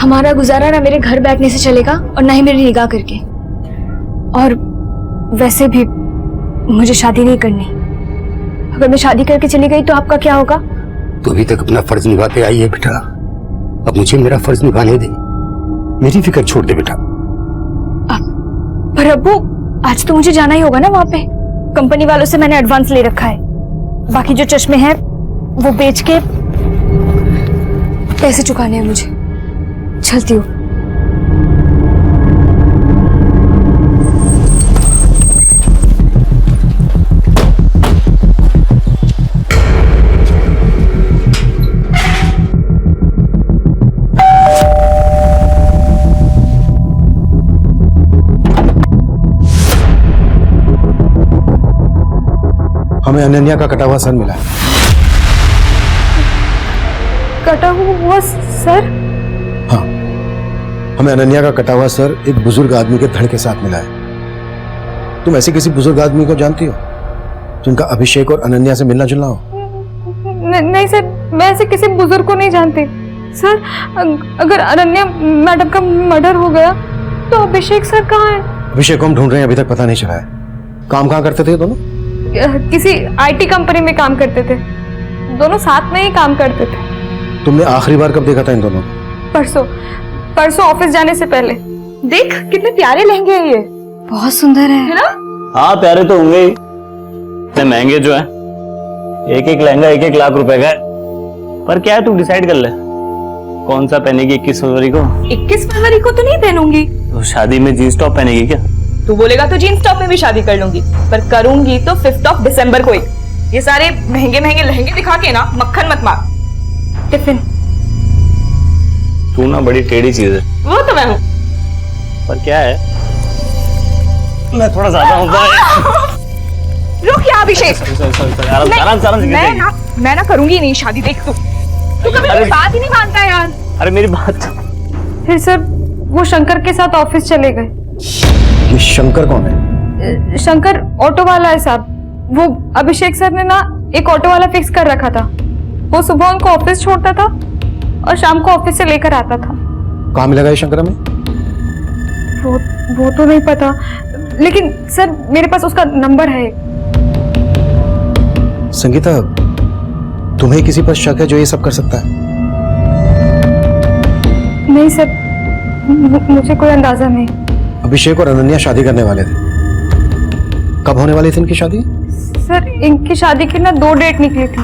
हमारा गुजारा ना मेरे घर बैठने से चलेगा और ना ही मेरी निगाह करके। और वैसे भी मुझे शादी नहीं करनी। अगर मैं शादी करके चली गई तो आपका क्या होगा? तू अभी तक अपना फर्ज निभाते आई है बेटा, अब मुझे मेरा फर्ज निभाने दे। मेरी फिक्र छोड़ दे बेटा। पर अब्बू, आज तो मुझे जाना ही होगा ना वहाँ पे। कंपनी वालों से मैंने एडवांस ले रखा है। बाकी जो चश्मे हैं वो बेच के पैसे चुकाने हैं मुझे। चलती हूँ। हमें अनन्या का कटा हुआ सर मिला है। कटा हुआ सर? हाँ, हमें अनन्या का कटा हुआ सर एक बुजुर्ग आदमी के धड़ के साथ मिला है। तुम ऐसे किसी बुजुर्ग आदमी को जानती हो जिनका अभिषेक और अनन्या से मिलना जुलना हो? नहीं सर, मैं ऐसे किसी बुजुर्ग को नहीं जानती। सर, अगर अनन्या मैडम का मर्डर हो गया तो अभिषेक सर कहाँ है? अभिषेक को हम ढूंढ रहे हैं, अभी तक पता नहीं चला है। काम कहाँ करते थे दोनों? किसी आईटी कंपनी में काम करते थे। दोनों साथ में ही काम करते थे। तुमने आखिरी बार कब देखा था इन दोनों को? परसों ऑफिस जाने से पहले। देख कितने प्यारे लहंगे हैं ये। बहुत सुंदर है ना? हाँ प्यारे तो होंगे ही, इतने महंगे जो है। एक एक लहंगा 1-1 लाख रुपए का है। पर क्या है, तू डिसाइड कर ले कौन सा पहनेगी 21 फरवरी को। 21 फरवरी को तो नहीं पहनूंगी। तो शादी में जीन्स टॉप पहनेगी क्या? तू बोलेगा तो जीन्स टॉप में भी शादी कर लूंगी, पर करूंगी तो 5 दिसंबर को ही। ये सारे महंगे महंगे लहंगे दिखा के ना मक्खन मत मार। टिफिन। तू ना बड़ी टेढ़ी चीज है। वो तो मैं हूँ। पर क्या है, मैं थोड़ा ज्यादा होता है। रुक यहाँ अभिषेक। मैं ना करूंगी नहीं शादी। देख तू कभी मेरी बात ही नहीं मानता है यार। अरे मेरी बात। फिर सर वो शंकर के साथ ऑफिस चले गए। ये शंकर कौन है? शंकर ऑटो वाला है साहब। वो अभिषेक सर ने ना एक ऑटो वाला फिक्स कर रखा था। वो सुबह उनको ऑफिस छोड़ता था और शाम को ऑफिस से लेकर आता था। कहाँ मिलेगा ये शंकर हमें? वो तो नहीं पता, लेकिन सर मेरे पास उसका नंबर है। संगीता, तुम्हें किसी पर शक है जो ये सब कर सकता है? नहीं सर, मुझे कोई अंदाजा नहीं। अभिषेक और अनन्या शादी करने वाले थे। कब होने वाली थी इनकी शादी? सर इनकी शादी की ना 2 डेट निकली थी,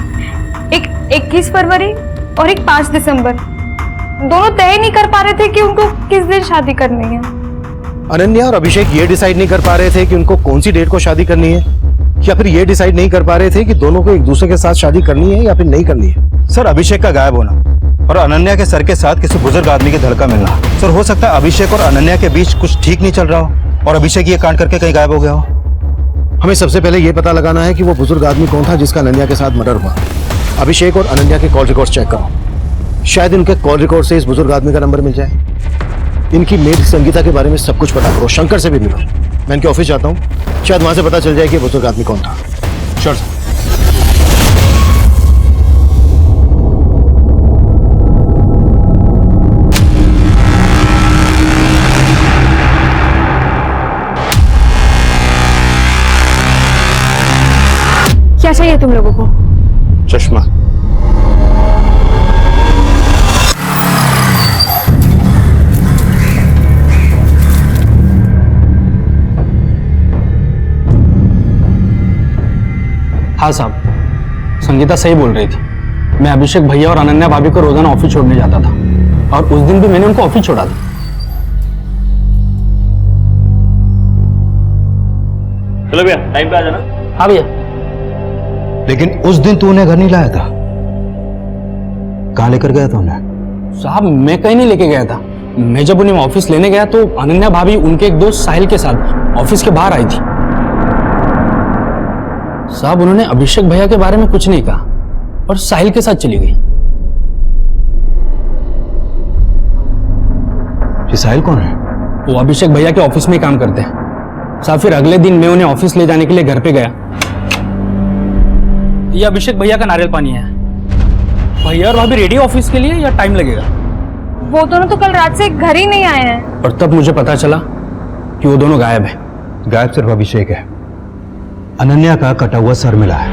एक 21 फरवरी और एक 5 दिसंबर। दोनों तय नहीं कर पा रहे थे कि उनको किस दिन शादी करनी है। अनन्या और अभिषेक ये डिसाइड नहीं कर पा रहे थे कि उनको कौन सी डेट को शादी करनी है, या फिर ये डिसाइड नहीं कर पा रहे थे कि दोनों को एक दूसरे के साथ शादी करनी है या फिर नहीं करनी है। सर, अभिषेक का गायब होना और अनन्या के सर के साथ किसी बुजुर्ग आदमी के धड़ का मिलना। सर, हो सकता है अभिषेक और अनन्या के बीच कुछ ठीक नहीं चल रहा हो और अभिषेक ये कांड करके कहीं गायब हो गया हो। हमें सबसे पहले ये पता लगाना है कि वो बुजुर्ग आदमी कौन था जिसका अनन्या के साथ मर्डर हुआ। अभिषेक और अनन्या के कॉल रिकॉर्ड चेक करो, शायद इनके कॉल रिकॉर्ड से इस बुजुर्ग आदमी का नंबर मिल जाए। इनकी मेड संगीता के बारे में सब कुछ पता करो, शंकर से भी मिलो। मैं इनके ऑफिस जाता हूँ, शायद वहां से पता चल जाए कि बुजुर्ग आदमी कौन था। Sure sir. क्या चाहिए तुम लोगों को? चश्मा। हाँ साहब, संगीता सही बोल रही थी। मैं अभिषेक भैया और अनन्या भाभी को रोजाना ऑफिस छोड़ने जाता था और उस दिन भी मैंने उनको ऑफिस छोड़ा था। चलो भैया, टाइम पे आ जाना। हाँ भैया। लेकिन उस दिन तू उन्हें घर नहीं लाया था, कहाँ लेकर गया था उन्हें? साहब मैं कहीं नहीं लेके गया था। मैं जब उन्हें ऑफिस लेने गया तो अनन्या भाभी उनके एक दोस्त साहिल के साथ ऑफिस के बाहर आई थी। साहब उन्होंने अभिषेक भैया के बारे में कुछ नहीं कहा और साहिल के साथ चली गई। ये साहिल कौन है? वो अभिषेक भैया के ऑफिस में काम करते हैं साहब। फिर अगले दिन मैं उन्हें ऑफिस ले जाने के लिए घर पे गया। ये अभिषेक भैया का नारियल पानी है। भैया और भाभी रेडी ऑफिस के लिए या टाइम लगेगा? वो दोनों तो कल रात से घर ही नहीं आए हैं। और तब मुझे पता चला कि वो दोनों गायब हैं। गायब सिर्फ अभिषेक है, अनन्या का कटा हुआ सर मिला है।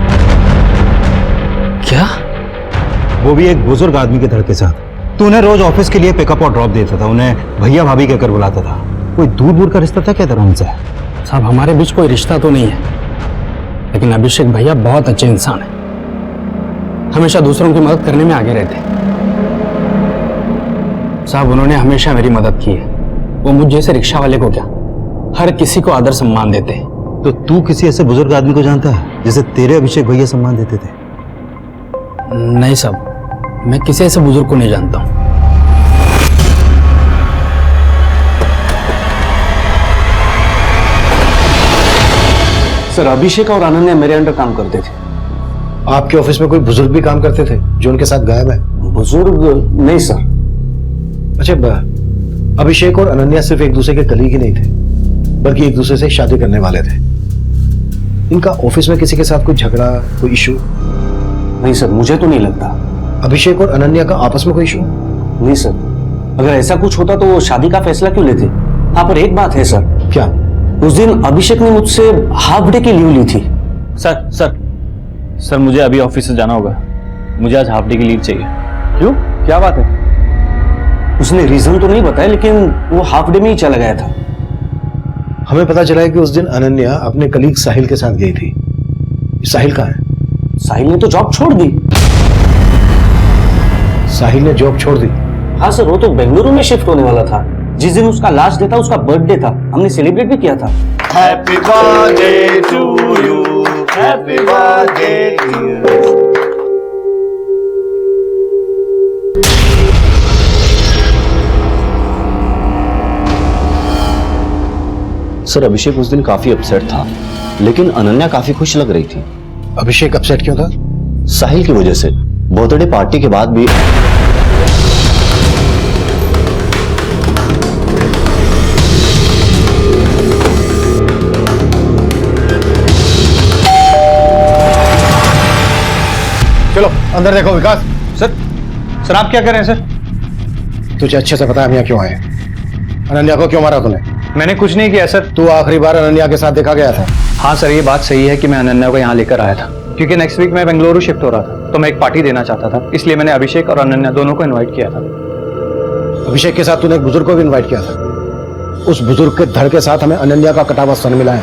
क्या? वो भी एक बुजुर्ग आदमी के धड़ के साथ। तू उन्हें रोज ऑफिस के लिए पिकअप और ड्रॉप देता था, उन्हें भैया भाभी कहकर बुलाता था। कोई दूर दूर का रिश्ता था क्या तेरा उनसे? साहब हमारे बीच कोई रिश्ता तो नहीं है, लेकिन अभिषेक भैया बहुत अच्छे इंसान हैं। हमेशा दूसरों की मदद करने में आगे रहते हैं। साहब उन्होंने हमेशा मेरी मदद की है। वो मुझ जैसे रिक्शा वाले को क्या, हर किसी को आदर सम्मान देते हैं। तो तू किसी ऐसे बुजुर्ग आदमी को जानता है जिसे तेरे अभिषेक भैया सम्मान देते थे? नहीं साहब, मैं किसी ऐसे बुजुर्ग को नहीं जानता हूं। सर अभिषेक और अनन्या मेरे अंडर काम करते थे। आपके ऑफिस में कोई बुजुर्ग भी काम करते थे जो उनके साथ गायब है? बुजुर्ग नहीं सर। अच्छा, अभिषेक और अनन्या सिर्फ एक दूसरे के कलीग ही नहीं थे, बल्कि एक दूसरे से शादी करने वाले थे। इनका ऑफिस में किसी के साथ कोई झगड़ा, कोई इशू? नहीं सर, मुझे तो नहीं लगता। अभिषेक और अनन्या का आपस में कोई इशू? नहीं सर, अगर ऐसा कुछ होता तो वो शादी का फैसला क्यों लेते? हाँ, पर एक बात है सर। क्या? उस दिन अभिषेक ने मुझसे हाफ डे की लीव ली थी। सर मुझे अभी ऑफिस से जाना होगा। मुझे आज हाफ डे की लीव चाहिए। क्यों, क्या बात है? उसने रीजन तो नहीं बताया, लेकिन वो हाफ डे में ही चला गया था। हमें पता चला है कि उस दिन अनन्या अपने कलीग साहिल के साथ गई थी। साहिल कहाँ है? साहिल ने तो जॉब छोड़ दी। साहिल ने जॉब छोड़ दी? हाँ सर, वो तो बेंगलुरु में शिफ्ट होने वाला था। जिस दिन उसका लास्ट डे था, उसका बर्थडे था, हमने सेलिब्रेट भी किया था। Happy birthday to you, happy birthday to you. Sir Abhishek उस दिन काफी अपसेट था, लेकिन अनन्या काफी खुश लग रही थी। अभिषेक अपसेट क्यों था? साहिल की वजह से। बर्थडे पार्टी के बाद भी चलो अंदर देखो। विकास सर आप क्या कर रहे हैं सर? तुझे अच्छे से पता है हम यहाँ क्यों आए? अनन्या को क्यों मारा तूने? मैंने कुछ नहीं किया सर। तू आखिरी बार अनन्या के साथ देखा गया था? हाँ सर, ये बात सही है कि मैं अनन्या को यहाँ लेकर आया था, क्योंकि नेक्स्ट वीक मैं बेंगलुरु शिफ्ट हो रहा था, तो मैं एक पार्टी देना चाहता था। इसलिए मैंने अभिषेक और अनन्या दोनों को इनवाइट किया था। अभिषेक के साथ तूने एक बुजुर्ग को भी इनवाइट किया था। उस बुजुर्ग के धड़ के साथ हमें अनन्या का कटा हुआ सन मिला है।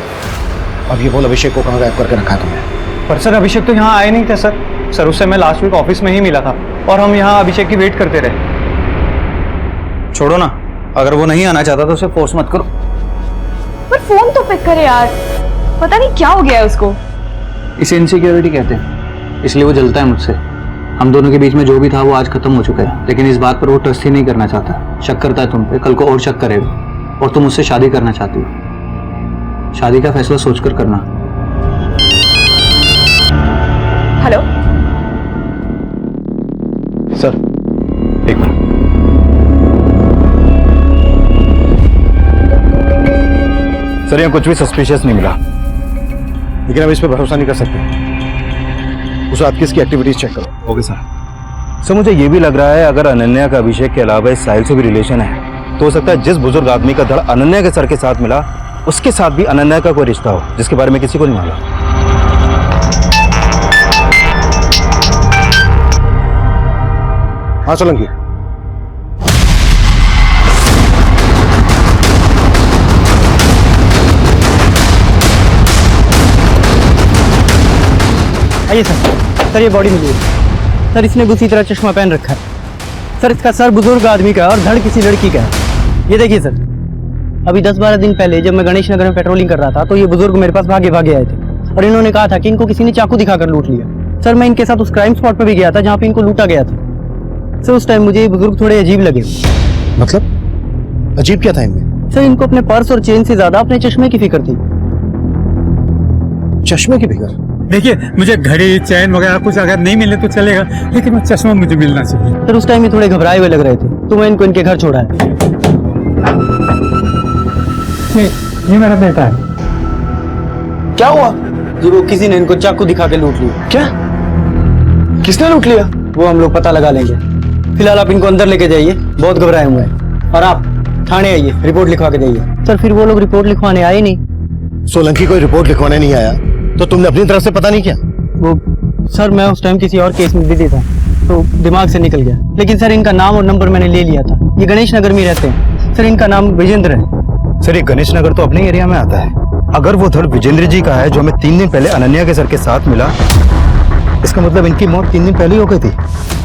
अब ये बोल, अभिषेक को कहाँ गायब करके रखा है तुमने? पर सर अभिषेक तो यहाँ आए नहीं थे सर। सर उससे मैं लास्ट वीक ऑफिस में ही मिला था और हम यहाँ अभिषेक की वेट करते रहे। छोड़ो ना, अगर वो नहीं आना चाहता तो उसे फोर्स मत करो। पर फोन तो पिक करे यार, पता नहीं क्या हो गया है उसको। इसे इनसिक्योरिटी कहते हैं, इसलिए वो जलता है मुझसे। हम दोनों के बीच में जो भी था वो आज खत्म हो चुका है, लेकिन इस बात पर वो ट्रस्ट ही नहीं करना चाहता। शक करता है तुम पे, कल को और शक करेगा। और तुम मुझसे शादी करना चाहती हो। शादी का फैसला सोचकर करना। हेलो सर, एक मिनट। सर यहाँ कुछ भी सस्पिशियस नहीं मिला, लेकिन अब इस पर भरोसा नहीं कर सकते। उस आदमी की एक्टिविटीज चेक करो। Okay sir. मुझे ये भी लग रहा है अगर अनन्या का अभिषेक के अलावा इस साहिल से भी रिलेशन है, तो हो सकता है जिस बुजुर्ग आदमी का धड़ अनन्या के सर के साथ मिला, उसके साथ भी अनन्या का कोई रिश्ता हो, जिसके बारे में किसी को नहीं मालूम। हाँ सोलंकी। आइए सर ये बॉडी मिली है। सर इसने उसी तरह चश्मा पहन रखा है। सर इसका सर बुजुर्ग आदमी का और धड़ किसी लड़की का है। ये देखिए सर, अभी 10-12 दिन पहले जब मैं गणेश नगर में पेट्रोलिंग कर रहा था, तो ये बुजुर्ग मेरे पास भागे आए थे और इन्होंने कहा था कि इनको किसी ने चाकू दिखाकर लूट लिया। सर मैं इनके साथ उस क्राइम स्पॉट पर भी गया था जहाँ पे इनको लूटा गया था। सर उस टाइम मुझे ये बुजुर्ग थोड़े अजीब लगे। मतलब अजीब क्या था इनमें? सर इनको अपने पर्स और चेन से ज्यादा अपने चश्मे की फिक्र थी। चश्मे की फिक्र? देखिए, मुझे घड़ी चैन वगैरह कुछ अगर नहीं मिले तो चलेगा, लेकिन वो चश्मा मुझे मिलना चाहिए। सर उस टाइम ये थोड़े घबराए हुए लग रहे थे, तो मैं इनको इनके घर छोड़ा है। ये मेरा बेटा है। क्या हुआ? जी वो किसी ने इनको चाकू दिखा के लूट लिया। क्या? किसने लूट लिया? वो हम लोग पता लगा लेंगे। फिलहाल आप इनको अंदर लेके जाइए, बहुत घबराए हुए हैं। और आप थाने आइए, रिपोर्ट लिखवा के जाइए। सर फिर वो लोग रिपोर्ट लिखवाने आए नहीं। सोलंकी कोई रिपोर्ट लिखवाने नहीं आया तो तुमने अपनी तरफ से पता नहीं किया? वो सर मैं उस टाइम किसी और केस में बिजी था तो दिमाग से निकल गया। लेकिन सर इनका नाम और नंबर मैंने ले लिया था। ये गणेश नगर में रहते हैं। सर इनका नाम विजेंद्र है। सर ये गणेश नगर तो अपने एरिया में आता है। अगर वो धड़ विजेंद्र जी का है जो हमें 3 दिन पहले अनन्या के सर के साथ मिला, इसका मतलब इनकी मौत 3 दिन पहले ही हो गई थी।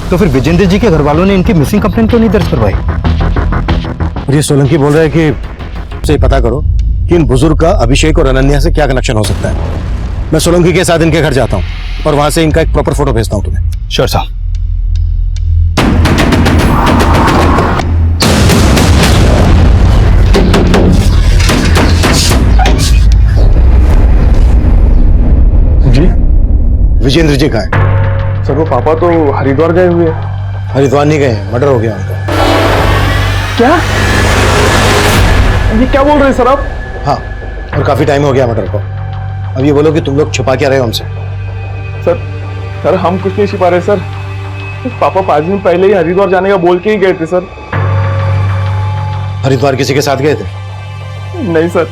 तो फिर विजेंद्र जी के घर वालों ने इनकी मिसिंग कंप्लेंट क्यों नहीं दर्ज करवाई? और ये सोलंकी बोल रहा है कि से पता करो कि इन बुजुर्ग का अभिषेक और अनन्या से क्या कनेक्शन हो सकता है। मैं सोलंकी के साथ इनके घर जाता हूँ और वहां से इनका एक प्रॉपर फोटो भेजता हूँ तुम्हें। श्योर साहब। जी विजेंद्र जी कहाँ है? सर वो पापा तो हरिद्वार गए हुए हैं। हरिद्वार नहीं गए, मर्डर हो गया उनका। क्या? ये क्या बोल रहे हैं सर आप? हाँ, और काफी टाइम हो गया मर्डर को। अब ये बोलो कि तुम लोग छुपा क्या रहे हो हमसे? सर हम कुछ नहीं छिपा रहे सर। पापा 5 दिन पहले ही हरिद्वार जाने का बोल के ही गए थे सर। हरिद्वार किसी के साथ गए थे? नहीं सर,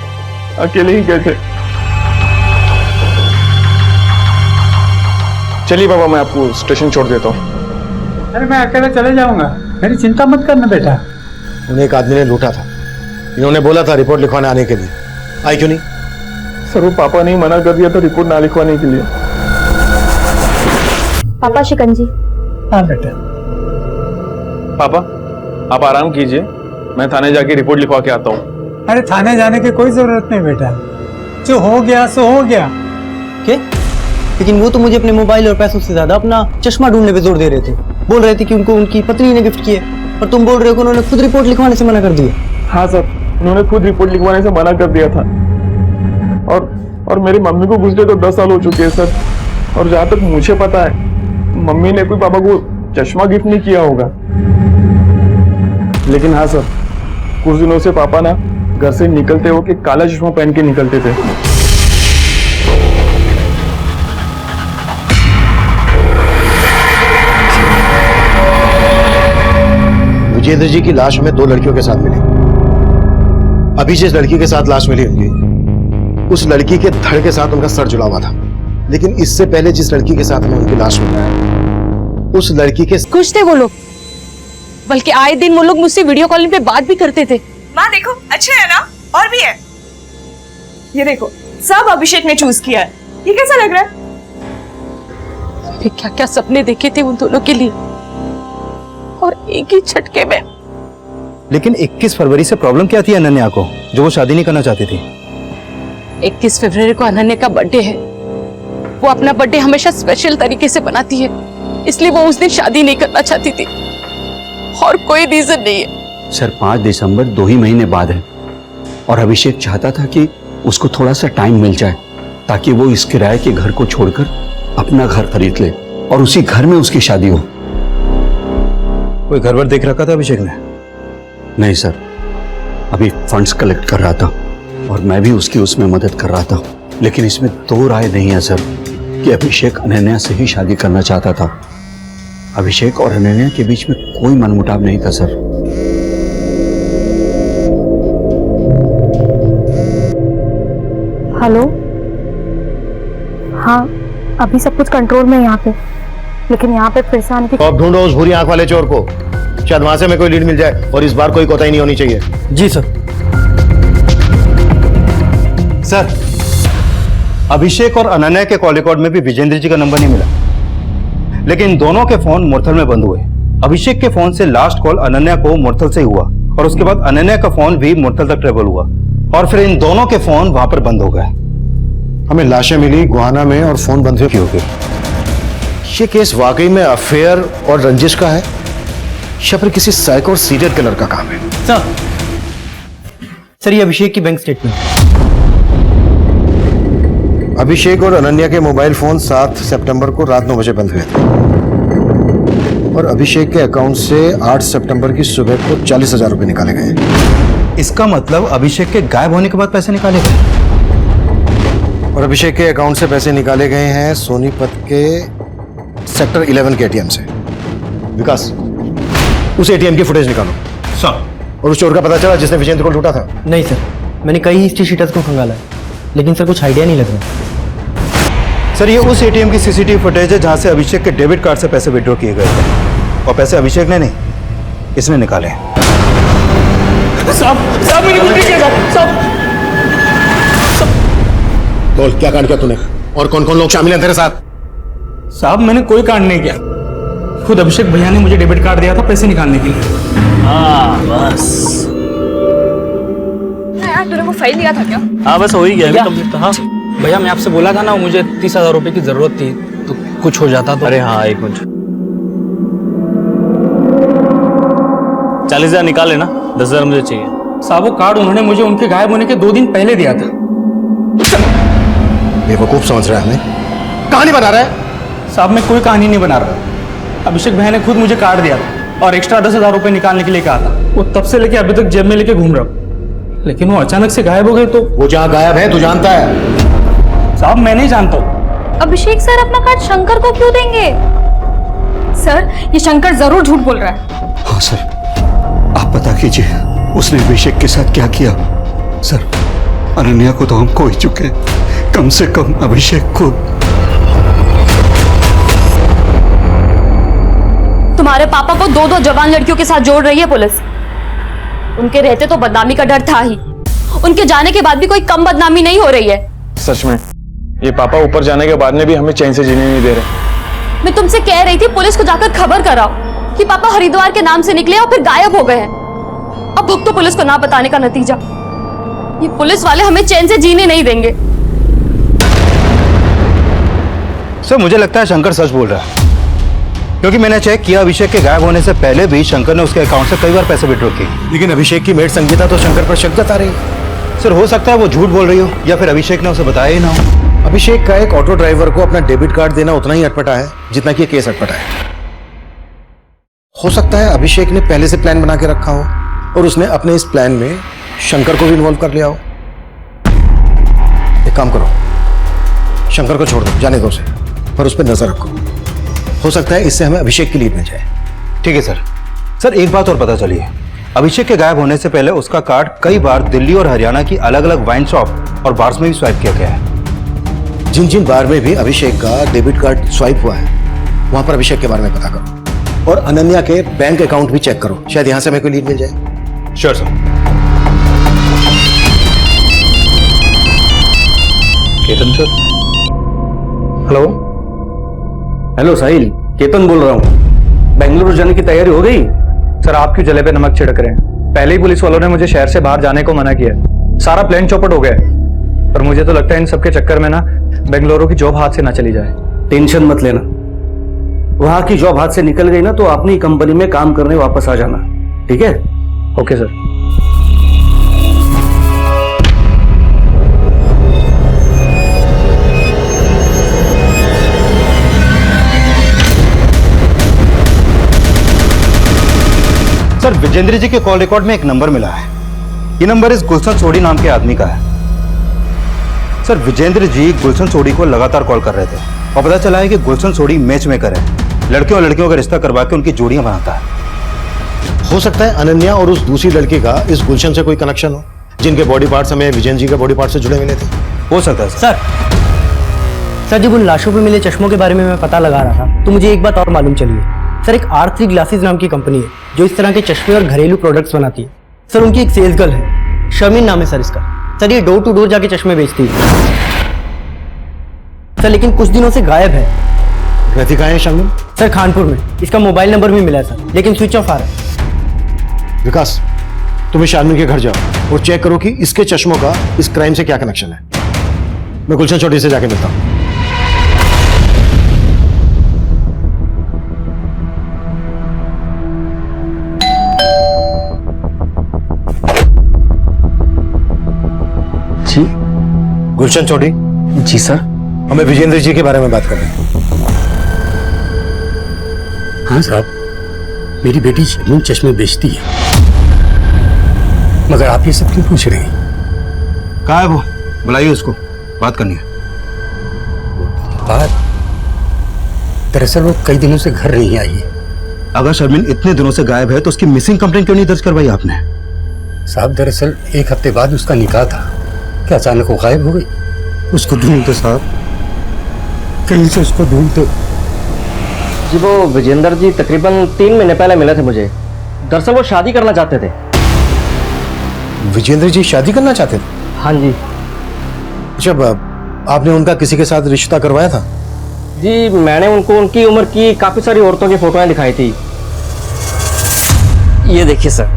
अकेले ही गए थे। चलिए बाबा मैं आपको स्टेशन छोड़ देता हूँ। अरे मैं अकेले चले जाऊंगा, मेरी चिंता मत करना बेटा। उन्हें एक आदमी ने लूटा था। इन्होंने बोला था रिपोर्ट लिखवाने आने के लिए। आई क्यों नहीं? सर वो पापा ने मना कर दिया था रिपोर्ट ना लिखवाने के लिए। पापा शिकंजी। हाँ बेटा। पापा आप आराम कीजिए, मैं थाने जाके रिपोर्ट लिखवा के आता हूँ। अरे थाने जाने की कोई जरूरत नहीं बेटा, जो हो गया सो हो गया। क्या? लेकिन वो तो मुझे अपने मोबाइल और पैसों से ज्यादा अपना चश्मा ढूंढने पे जोर दे रहे थे। बोल रहे थे कि उनको उनकी पत्नी ने गिफ्ट किया, और तुम बोल रहे हो कि उन्होंने खुद रिपोर्ट लिखवाने से मना कर दिया। हाँ सर, उन्होंने खुद रिपोर्ट लिखवाने से मना कर दिया था। और मेरी मम्मी को गुजरे तो 10 साल हो चुके हैं सर। और जहाँ तक मुझे पता है मम्मी ने कोई पापा को चश्मा गिफ्ट नहीं किया होगा। लेकिन हाँ सर, कुछ दिनों से पापा ना घर से निकलते हो कि काला चश्मा पहन के निकलते थे। विजेंद्र जी की लाश हमें 2 लड़कियों के साथ मिली। अभी जिस लड़की के साथ लाश मिली होंगी उस लड़की के धड़ के साथ उनका सर जुड़ा हुआ था। लेकिन इससे पहले जिस लड़की के साथ हमें उनकी लाश मिला है उस लड़की के खुश थे वो लोग, बल्कि आए दिन वो लोग मुझसे वीडियो कॉलिंग पे बात भी करते थे। माँ देखो अच्छे है ना, और भी है। ये देखो सब अभिषेक ने चूज किया है। ये कैसा लग रहा है? मैंने क्या क्या सपने देखे थे उन दोनों के लिए, और एक ही झटके में। लेकिन 21 फरवरी से प्रॉब्लम क्या थी अनन्या को जो वो शादी नहीं करना चाहती थी? 21 फरवरी को अनन्या का बर्थडे है। वो अपना बर्थडे हमेशा स्पेशल तरीके से बनाती है, इसलिए वो उस दिन शादी नहीं करना चाहती थी, और कोई रीजन नहीं है। सर 5 दिसंबर 2 ही महीने बाद है, और अभिषेक चाहता था कि उसको थोड़ा सा टाइम मिल जाए ताकि वो इस किराए के घर को छोड़कर अपना घर खरीद ले और उसी घर में उसकी शादी हो। कोई घर वर देख रखा था अभिषेक ने? नहीं सर, अभी फंड्स कलेक्ट कर रहा था और मैं भी उसकी उसमें मदद कर रहा था। लेकिन इसमें 2 राय नहीं है सर कि अभिषेक अनन्या से ही शादी करना चाहता था। अभिषेक और अनन्या के बीच में कोई मनमुटाव नहीं था सर। हेलो, हाँ अभी सब कुछ कंट्रोल में है यहाँ पे, लेकिन यहाँ पे फिर से आने की। अब ढूंढो उस भूरी आंख वाले चोर को, शायद वहां से हमें कोई लीड मिल जाए, और इस बार कोई कोताही नहीं होनी चाहिए। जी सर। सर अभिषेक और अनन्या के कॉल रिकॉर्ड में भी विजेंद्र जी का नंबर नहीं मिला, लेकिन दोनों के फोन मुरथल में बंद हुए। अभिषेक के फोन से लास्ट कॉल अनन्या को मुरथल से हुआ, और उसके बाद अनन्या का फोन भी मुरथल तक ट्रेवल हुआ, और फिर इन दोनों के फोन वहां पर बंद हो गए। हमें लाशें मिली गुहाना में और फोन बंद हो गए। ये केस वाकई में अफेयर और रंजिश का है या फिर किसी साइको और सीरियल किलर का काम है? सर ये अभिषेक की बैंक स्टेटमेंट। अभिषेक और अनन्या के मोबाइल फोन 7 सितंबर को रात 9 बजे बंद हुए थे, और अभिषेक के अकाउंट से 8 सितंबर की सुबह को 40,000 रुपए निकाले गए। इसका मतलब अभिषेक के गायब होने के बाद पैसे निकाले गए और अभिषेक के अकाउंट से पैसे निकाले गए हैं सोनीपत के सेक्टर 11 के एटीएम से। विकास, उस एटीएम की फुटेज निकालो। सर। और उस चोर का पता चला जिसने विजेंद्र को लूटा था? नहीं सर, मैंने कई हिस्ट्री शीटर्स को खंगाला है, लेकिन सर कुछ आइडिया नहीं लग रहा। सर, ये उस एटीएम की सीसीटीवी फुटेज है जहां से अभिषेक के डेबिट कार्ड से पैसे विड्रॉ किए गए थे और पैसे अभिषेक ने नहीं, इसने निकाले। साहब मैंने कुछ नहीं किया साहब। बोल, क्या कांड किया तूने और कौन कौन लोग शामिल हैं तेरे साथ? साहब मैंने कोई कांड नहीं किया, खुद अभिषेक भैया ने मुझे डेबिट कार्ड दिया था पैसे निकालने के लिए। हाँ बस। यार तूने वो फाइल दिया था क्या? हाँ बस हो ही गया कंप्लीट। हाँ भैया, मैं आपसे बोला था ना, मुझे 30,000 रुपए की जरूरत थी, तो कुछ हो जाता तो। अरे हाँ, एक मिनट। 40,000 निकाल लेना, 10,000 मुझे चाहिए। साहब वो कार्ड उन्होंने मुझे उनके गायब होने के 2 दिन पहले दिया था। बेवकूफ समझ रहा है हमें, कहानी बना रहा है। साहब मैं कोई कहानी नहीं बना रहा, अभिषेक भैया ने खुद मुझे कार्ड दिया था और एक्स्ट्रा 10,000 रुपए निकालने के लिए कहा था। वो तब से लेके अभी तक जेब में लेके घूम रहा हूँ, लेकिन वो अचानक से गायब हो गए। तो वो जहाँ गायब है तू जानता है? साहब मैं नहीं जानता हूँ। अभिषेक सर अपना कार्ड शंकर को क्यों देंगे? सर ये शंकर जरूर झूठ बोल रहा है। हाँ सर, आप पता कीजिए उसने अभिषेक के साथ क्या किया। सर, अनन्या को तो हम खो ही चुके, कम से कम अभिषेक को। तुम्हारे पापा को 2 जवान लड़कियों के साथ जोड़ रही है पुलिस। उनके रहते तो बदनामी का डर था ही, उनके जाने के बाद भी कोई कम बदनामी नहीं हो रही है। सच में ये पापा ऊपर जाने के बाद में भी हमें चैन से जीने नहीं दे रहे। मैं तुमसे कह रही थी पुलिस को जाकर खबर कराओ कि पापा हरिद्वार के नाम से निकले और फिर गायब हो गए हैं। अब भुगतो तो पुलिस को ना बताने का नतीजा। ये पुलिस वाले हमें चैन से जीने नहीं देंगे। सर, मुझे लगता है शंकर सच बोल रहा है, क्योंकि मैंने चेक किया अभिषेक के गायब होने से पहले भी शंकर ने उसके अकाउंट से कई बार पैसे विड्रॉ किए, लेकिन अभिषेक की मेड संगीता तो शंकर पर शक जता रही है। सर, हो सकता है वो झूठ बोल रही हो या फिर अभिषेक ने उसे बताया ही ना हो। अभिषेक का एक ऑटो ड्राइवर को अपना डेबिट कार्ड देना उतना ही अटपटा है जितना कि ये केस अटपटा है। हो सकता है अभिषेक ने पहले से प्लान बना के रखा हो और उसने अपने इस प्लान में शंकर को भी इन्वॉल्व कर लिया हो। एक काम करो, शंकर को छोड़ दो, जाने दो उसे, पर उस पर नजर रखो। हो सकता है इससे हमें अभिषेक की लीड मिल जाए। ठीक है सर। सर, एक बात और पता चली है, अभिषेक के गायब होने से पहले उसका कार्ड कई बार दिल्ली और हरियाणा की अलग अलग वाइन शॉप और बार्स में भी स्वाइप किया गया है। जिन जिन बार में भी अभिषेक का डेबिट कार्ड स्वाइप हुआ है वहां पर अभिषेक के बारे में पता करो और अनन्या के बैंक अकाउंट भी चेक करो, शायद यहां से हमें कोई लीड मिल जाए। Sure sir. Ketan sir. Hello hello Sahil, Ketan बोल रहा हूँ। बेंगलुरु जाने की तैयारी हो गई? सर, आप क्यों जले पे नमक छिड़क रहे हैं? पहले ही पुलिस वालों ने मुझे शहर से बाहर जाने को मना किया, सारा प्लान चौपट हो गया। पर मुझे तो लगता है इन सबके चक्कर में ना बेंगलुरु की जॉब हाथ से ना चली जाए। टेंशन मत लेना, वहां की जॉब हाथ से निकल गई ना तो अपनी कंपनी में काम करने वापस आ जाना, ठीक है? Okay sir. सर, विजेंद्र जी के कॉल रिकॉर्ड में एक नंबर मिला है। ये नंबर इस गुलशन सोडी नाम के आदमी का है। सर, विजेंद्र जी गुलशन सोडी को लगातार कॉल कर रहे थे और पता चला है कि गुलशन सोडी मैच मेकर है, लड़कियों और लड़कियों का रिश्ता करवा के उनकी जोड़ियां बनाता है। हो सकता है अनन्या और उस दूसरी लड़की का इस गुलशन से कोई कनेक्शन हो, जिनके बॉडी पार्ट्स हमें विजेंद्र जी के बॉडी पार्ट से जुड़े मिले थे। हो सकता है सर। सर, जब उन लाशों पर मिले चश्मों के बारे में मैं पता लगा रहा था तो मुझे एक बात और मालूम चली है। सर, एक R3 ग्लासेस नाम की कंपनी है जो इस तरह के चश्मे और घरेलू प्रोडक्ट्स बनाती है। सर, उनकी एक सेल्स गर्ल है, शर्मिन नाम है सर इसका। सर, ये डोर टू डोर जाके चश्मे बेचती है सर, लेकिन कुछ दिनों से गायब है। रहती कहाँ है शर्मिन? सर, कानपुर में। इसका मोबाइल नंबर भी मिला है सर, लेकिन स्विच ऑफ आ रहा है। विकास, तुम्हें शार्मिन के घर जाओ और चेक करो कि इसके चश्मों का इस क्राइम से क्या कनेक्शन है। मैं गुलशन चौधरी से जाके मिलता हूँ। जी गुलशन चौधरी। जी सर। हमें विजेंद्र जी के बारे में बात करनी है। हाँ साहब, मेरी बेटी शर्मिन चश्मे बेचती है। मगर आप ये सब क्यों पूछ रही हैं? कहाँ है वो? बुलाइए उसको, बात करनी है। बात? दरअसल वो कई दिनों से घर नहीं आई है। अगर शर्मिन इतने दिनों से गायब है तो उसकी मिसिंग कंप्लेंट क्यों नहीं दर्ज करवाई आपने? साहब दरअसल 1 हफ्ते बाद उसका निकाह था, क्या अचानक वो गायब हो गई? उसको ढूंढते साहब, कहीं से उसको ढूंढते। जी वो विजेंद्र जी तकरीबन 3 महीने पहले मिले थे मुझे। दरअसल वो शादी करना चाहते थे। विजेंद्र जी शादी करना चाहते थे? हाँ जी। अच्छा, आपने उनका किसी के साथ रिश्ता करवाया था? जी मैंने उनको उनकी उम्र की काफी सारी औरतों की फोटोएं दिखाई थी। ये देखिए सर,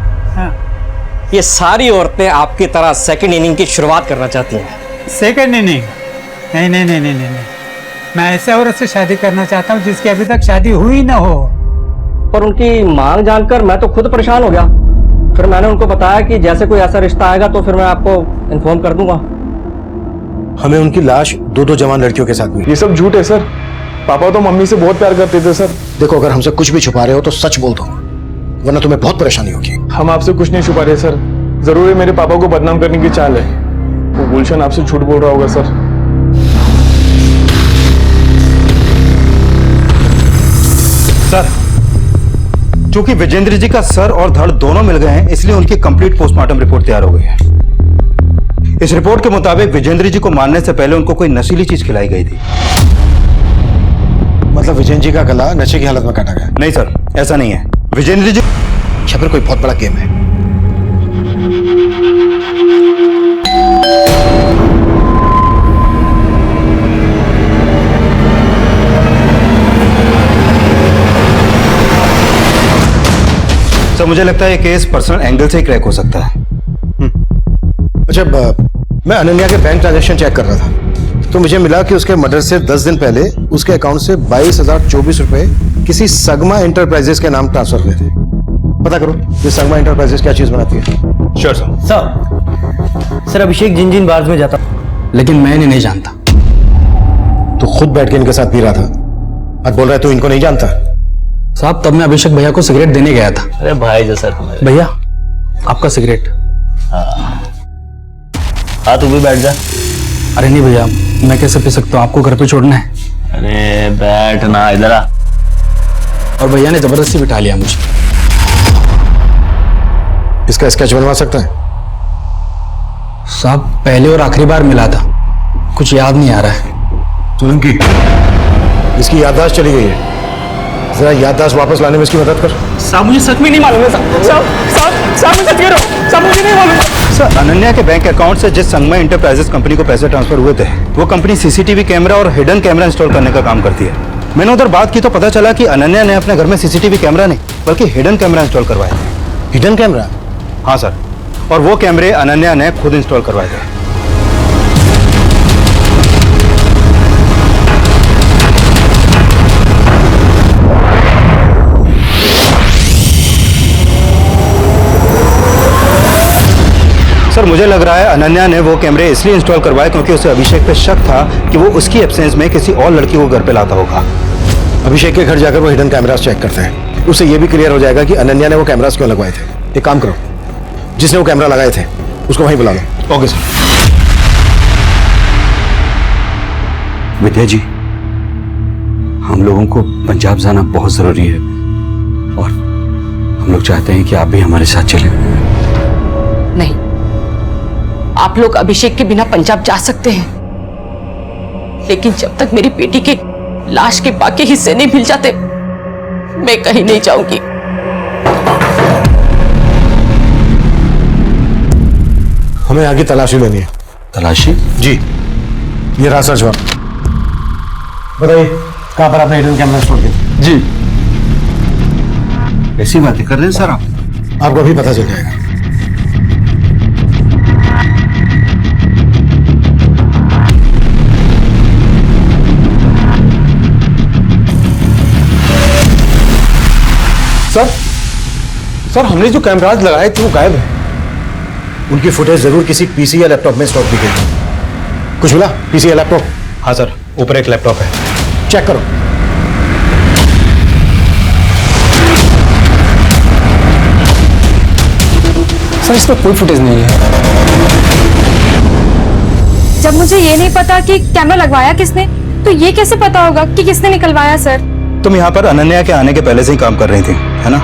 ये सारी औरतें आपकी तरह सेकंड इनिंग की शुरुआत करना चाहती हैं। Second inning? नहीं नहीं नहीं नहीं नहीं, मैं ऐसे औरत से शादी करना चाहता हूँ जिसकी अभी तक शादी हुई ना हो। पर उनकी मांग जानकर मैं तो खुद परेशान हो गया। फिर मैंने उनको बताया कि जैसे कोई ऐसा रिश्ता आएगा तो फिर मैं आपको इन्फॉर्म कर दूंगा। हमें उनकी लाश 2 जवान लड़कियों के साथ मिली। ये सब झूठ है सर। पापा तो मम्मी से बहुत प्यार करते थे सर। देखो, अगर हमसे कुछ भी छुपा रहे हो तो सच बोल दो, वरना तुम्हें बहुत परेशानी होगी। हम आपसे कुछ नहीं छुपा रहे सर। जरूर है मेरे पापा को बदनाम करने की चाल है। वो गुलशन आपसे झूठ बोल रहा होगा सर। सर, चूंकि विजेंद्र जी का सर और धड़ दोनों मिल गए हैं, इसलिए उनकी कंप्लीट पोस्टमार्टम रिपोर्ट तैयार हो गई है। इस रिपोर्ट के मुताबिक विजेंद्र जी को मारने से पहले उनको कोई नशीली चीज खिलाई गई थी। मतलब विजेंद्र जी का गला नशे की हालत में काटा गया? नहीं सर, ऐसा नहीं है। विजेंद्र जी या फिर कोई बहुत बड़ा गेम है। सर, मुझे लगता है ये केस पर्सनल एंगल से ही क्रैक हो सकता है। अच्छा, मैं अनन्या के बैंक ट्रांजैक्शन चेक कर रहा था तो मुझे मिला कि उसके मर्डर से 10 दिन पहले उसके अकाउंट से 22,024 रुपए किसी सगमा एंटरप्राइजेस के नाम ट्रांसफर हुए थे। पता करो ये सगमा एंटरप्राइजेस क्या चीज बनाती है। Sure sir. सर अभिषेक जिन बार्स में जाता, लेकिन मैं इन्हें नहीं जानता। तो खुद बैठ के इनके साथ पी रहा था, आज बोल रहा है तू इनको नहीं जानता। साहब तब मैं अभिषेक भैया को सिगरेट देने गया था। अरे भाई जैसा भैया आपका सिगरेट। हाँ तू भी बैठ जा। अरे नहीं भैया, मैं कैसे पी सकता हूँ, आपको घर पे छोड़ना है। अरे बैठ ना, इधर आ। और भैया ने जबरदस्ती बिठा लिया मुझे। इसका स्केच बनवा सकता है? साहब पहले और आखिरी बार मिला था, कुछ याद नहीं आ रहा है। सोलंकी, इसकी याददाश्त चली गई है, जरा याददाश्त वापस लाने में इसकी मदद कर। साहब मुझे सच में नहीं मालूम है। साहब मैं सच कह रहा हूँ, साहब मुझे नहीं मालूम। सर, अनन्या के बैंक अकाउंट से जिस संगमा एंटरप्राइजेस कंपनी को पैसे ट्रांसफर हुए थे, वो कंपनी सीसीटीवी कैमरा और हिडन कैमरा इंस्टॉल करने का काम करती है। मैंने उधर बात की तो पता चला कि अनन्या ने अपने घर में सीसीटीवी कैमरा नहीं बल्कि हिडन कैमरा इंस्टॉल करवाया। Hidden camera? हाँ सर, और वो कैमरे अनन्या ने खुद इंस्टॉल करवाए थे। सर, मुझे लग रहा है अनन्या ने वो कैमरे इसलिए इंस्टॉल करवाए क्योंकि उसे अभिषेक पे शक था कि वो उसकी एब्सेंस में किसी और लड़की को घर पे लाता होगा। अभिषेक के घर जाकर वो हिडन कैमरास चेक करते हैं, उससे ये भी क्लियर हो जाएगा कि अनन्या ने वो कैमरास क्यों लगवाए थे। एक काम करो, जिसने वो कैमरा लगाए थे उसको वहीं बुला लो। Okay sir. विद्या जी, हम लोगों को पंजाब जाना बहुत जरूरी है और हम लोग चाहते हैं कि आप भी हमारे साथ चलें। नहीं, आप लोग अभिषेक के बिना पंजाब जा सकते हैं, लेकिन जब तक मेरी बेटी के लाश के बाकी हिस्से नहीं मिल जाते मैं कहीं नहीं जाऊंगी। हमें आगे तलाशी लेनी है। तलाशी? जी, ये रहा सर्च वार्ड। बताइए कहां पर आपने हिडन कैमरा इंस्टॉल किया? जी। ऐसी बातें कर रहे हैं सर आप? आपको अभी पता चल जाएगा। सर हमने जो कैमराज लगाए थे वो गायब है। उनकी फुटेज जरूर किसी पीसी या लैपटॉप में स्टॉक की गई। कुछ मिला? पीसी या लैपटॉप? हाँ सर, ऊपर एक लैपटॉप है, चेक करो। सर इसका कोई फुटेज नहीं है। जब मुझे ये नहीं पता कि कैमरा लगवाया किसने, तो ये कैसे पता होगा कि किसने निकलवाया सर? तुम यहाँ पर अनन्या के आने के पहले से ही काम कर रही थी, है ना?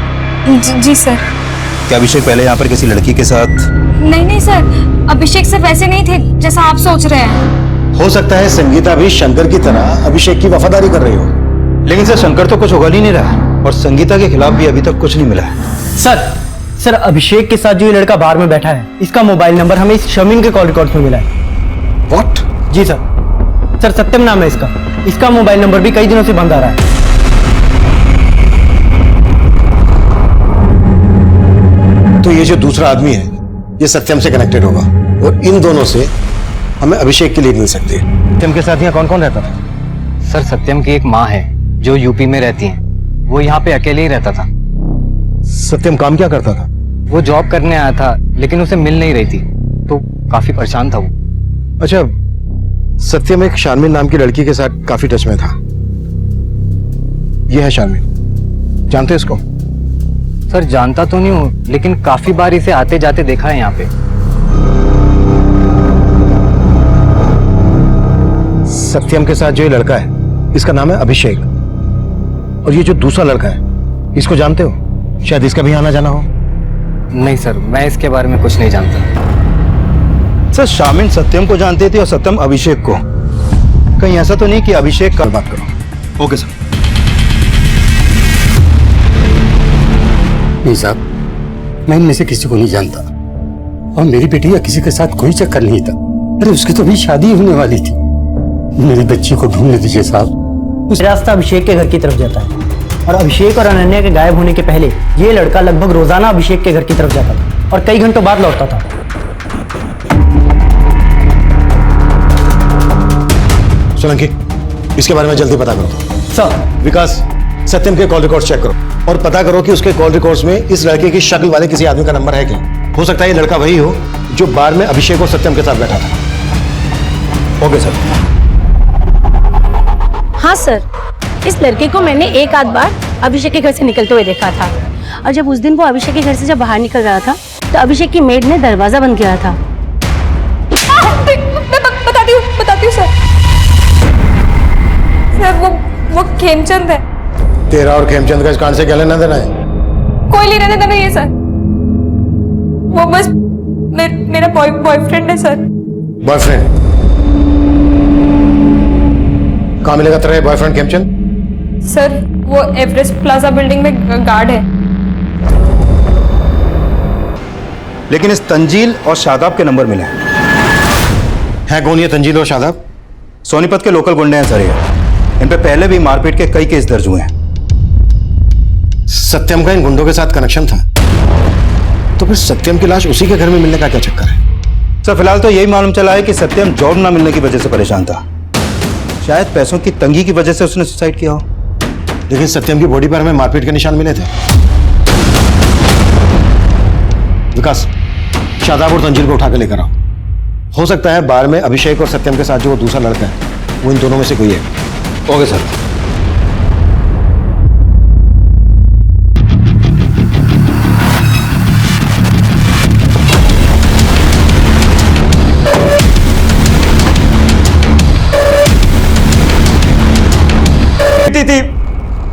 जी सर। क्या अभिषेक पहले यहाँ पर किसी लड़की के साथ? नहीं सर, अभिषेक सर वैसे नहीं थे जैसा आप सोच रहे हैं। हो सकता है संगीता भी शंकर की तरह अभिषेक की वफादारी कर रही हो। लेकिन सर शंकर तो कुछ उगल ही नहीं रहा और संगीता के खिलाफ भी अभी तक कुछ नहीं मिला है। सर अभिषेक के साथ जो ये लड़का बाहर में बैठा है, इसका मोबाइल नंबर हमें इस शमीन के कॉल रिकॉर्ड में मिला है। व्हाट? जी सर सत्यम नाम है इसका मोबाइल नंबर भी कई दिनों से बंद आ रहा है। तो ये जो दूसरा आदमी है ये सत्यम से कनेक्टेड होगा और इन दोनों से हमें अभिषेक की लीड मिल सकती है। सत्यम के साथ यहाँ कौन कौन रहता था? सर सत्यम की एक माँ है जो यूपी में रहती है, वो यहाँ पे अकेले ही रहता था। सत्यम काम क्या करता था? वो जॉब करने आया था लेकिन उसे मिल नहीं रही थी तो काफी परेशान था वो। अच्छा, सत्यम एक शारमिन नाम की लड़की के साथ काफी टच में था। यह है शारमिन, जानते हो इसको? सर जानता तो नहीं हूँ लेकिन काफी बार इसे आते जाते देखा है यहाँ पे। सत्यम के साथ जो ये लड़का है इसका नाम है अभिषेक, और ये जो दूसरा लड़का है इसको जानते हो? शायद इसका भी आना जाना हो। नहीं सर, मैं इसके बारे में कुछ नहीं जानता। सर शामिन सत्यम को जानते थे और सत्यम अभिषेक को। कहीं ऐसा तो नहीं कि अभिषेक का बात करो। Okay sir. नहीं साहब, मैं इनमें से किसी को नहीं जानता और मेरी बेटी या किसी के साथ कोई चक्कर नहीं था। अरे उसकी तो भी शादी होने वाली थी। मेरी बच्ची को ढूंढने दीजिए साहब। उस रास्ता अभिषेक के घर की तरफ जाता है और अभिषेक और अनन्या के गायब होने के पहले ये लड़का लगभग रोजाना अभिषेक के घर की तरफ जाता था और कई घंटों बाद लौटता था। सोलंकी, इसके बारे में जल्दी पता करो। सर। विकास, सत्यम के कॉल रिकॉर्ड्स चेक करो और पता करो कि उसके कॉल रिकॉर्ड्स में इस लड़के की शक्ल वाले किसी आदमी का नंबर है क्या? हो सकता है ये लड़का वही हो जो बार में अभिषेक और सत्यम के साथ बैठा था। Okay sir. हाँ सर, इस लड़के को मैंने एक आध बार अभिषेक के घर से निकलते हुए देखा था और जब उस दिन वो अभिषेक के घर से जब बाहर निकल रहा था तो अभिषेक की मेड ने दरवाजा बंद किया था। बताती हूँ सर। वो खेमचंद है। तेरा और खेमचंद का इस कांड से क्या लेना देना है? कोई लेना देना नहीं है सर, वो बस मेरा बॉयफ्रेंड है सर। बॉयफ्रेंड? कहाँ मिलेगा तेरा बॉयफ्रेंड खेमचंद? सर वो एवरेस्ट प्लाजा बिल्डिंग में गार्ड है। लेकिन इस तंजील और शादाब के नंबर मिले हैं। कौन ये तंजील और शादाब? सोनीपत के लोकल गुंडे हैं सर ये। इन पे पहले भी मारपीट के कई केस दर्ज हुए हैं। सत्यम का इन गुंडों के साथ कनेक्शन था, तो फिर सत्यम की लाश उसी के घर में मिलने का क्या चक्कर है? सर फिलहाल तो यही मालूम चला है कि सत्यम जॉब ना मिलने की वजह से परेशान था। शायद पैसों की तंगी की वजह से उसने सुसाइड किया हो। लेकिन सत्यम की बॉडी पर हमें मारपीट के निशान मिले थे। विकास, शादाब और तंजील को उठा के लेकर आओ। हो सकता है बार में अभिषेक और सत्यम के साथ जो वो दूसरा लड़का है वो इन दोनों में से कोई है। Okay sir. थी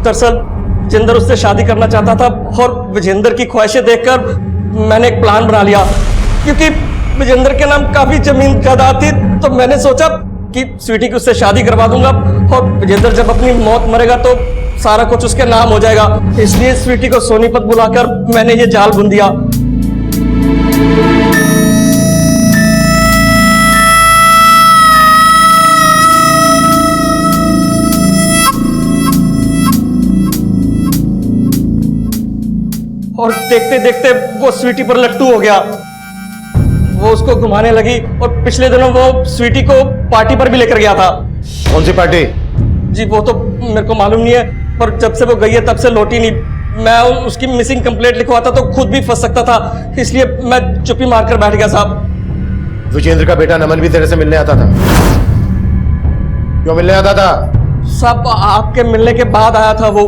दरअसल विजेंद्र उससे शादी करना चाहता था और विजेंद्र की ख्वाहिशें देखकर मैंने एक प्लान बना लिया। क्योंकि विजेंद्र के नाम काफी जमीन जायदाद थी तो मैंने सोचा कि स्वीटी की उससे शादी करवा दूंगा और विजेंद्र जब अपनी मौत मरेगा तो सारा कुछ उसके नाम हो जाएगा। इसलिए स्वीटी को सोनीपत बुलाकर मैंने ये जाल बुन दिया। और देखते देखते वो स्वीटी पर लट्टू हो गया। वो उसको घुमाने लगी और पिछले दिनों वो स्वीटी को पार्टी पर भी लेकर गया था। कौन सी पार्टी? जी वो तो मेरे को मालूम नहीं है, पर जब से वो गई है तब से लौटी नहीं। मैं उसकी मिसिंग कंप्लेंट लिखवाता तो खुद भी फंस सकता था, इसलिए मैं चुप्पी मारकर बैठ गया। साहब, विजेंद्र का बेटा नमन भी तेरे से मिलने आता था। क्यों मिलने आता था? साहब आपके मिलने के बाद आया था वो।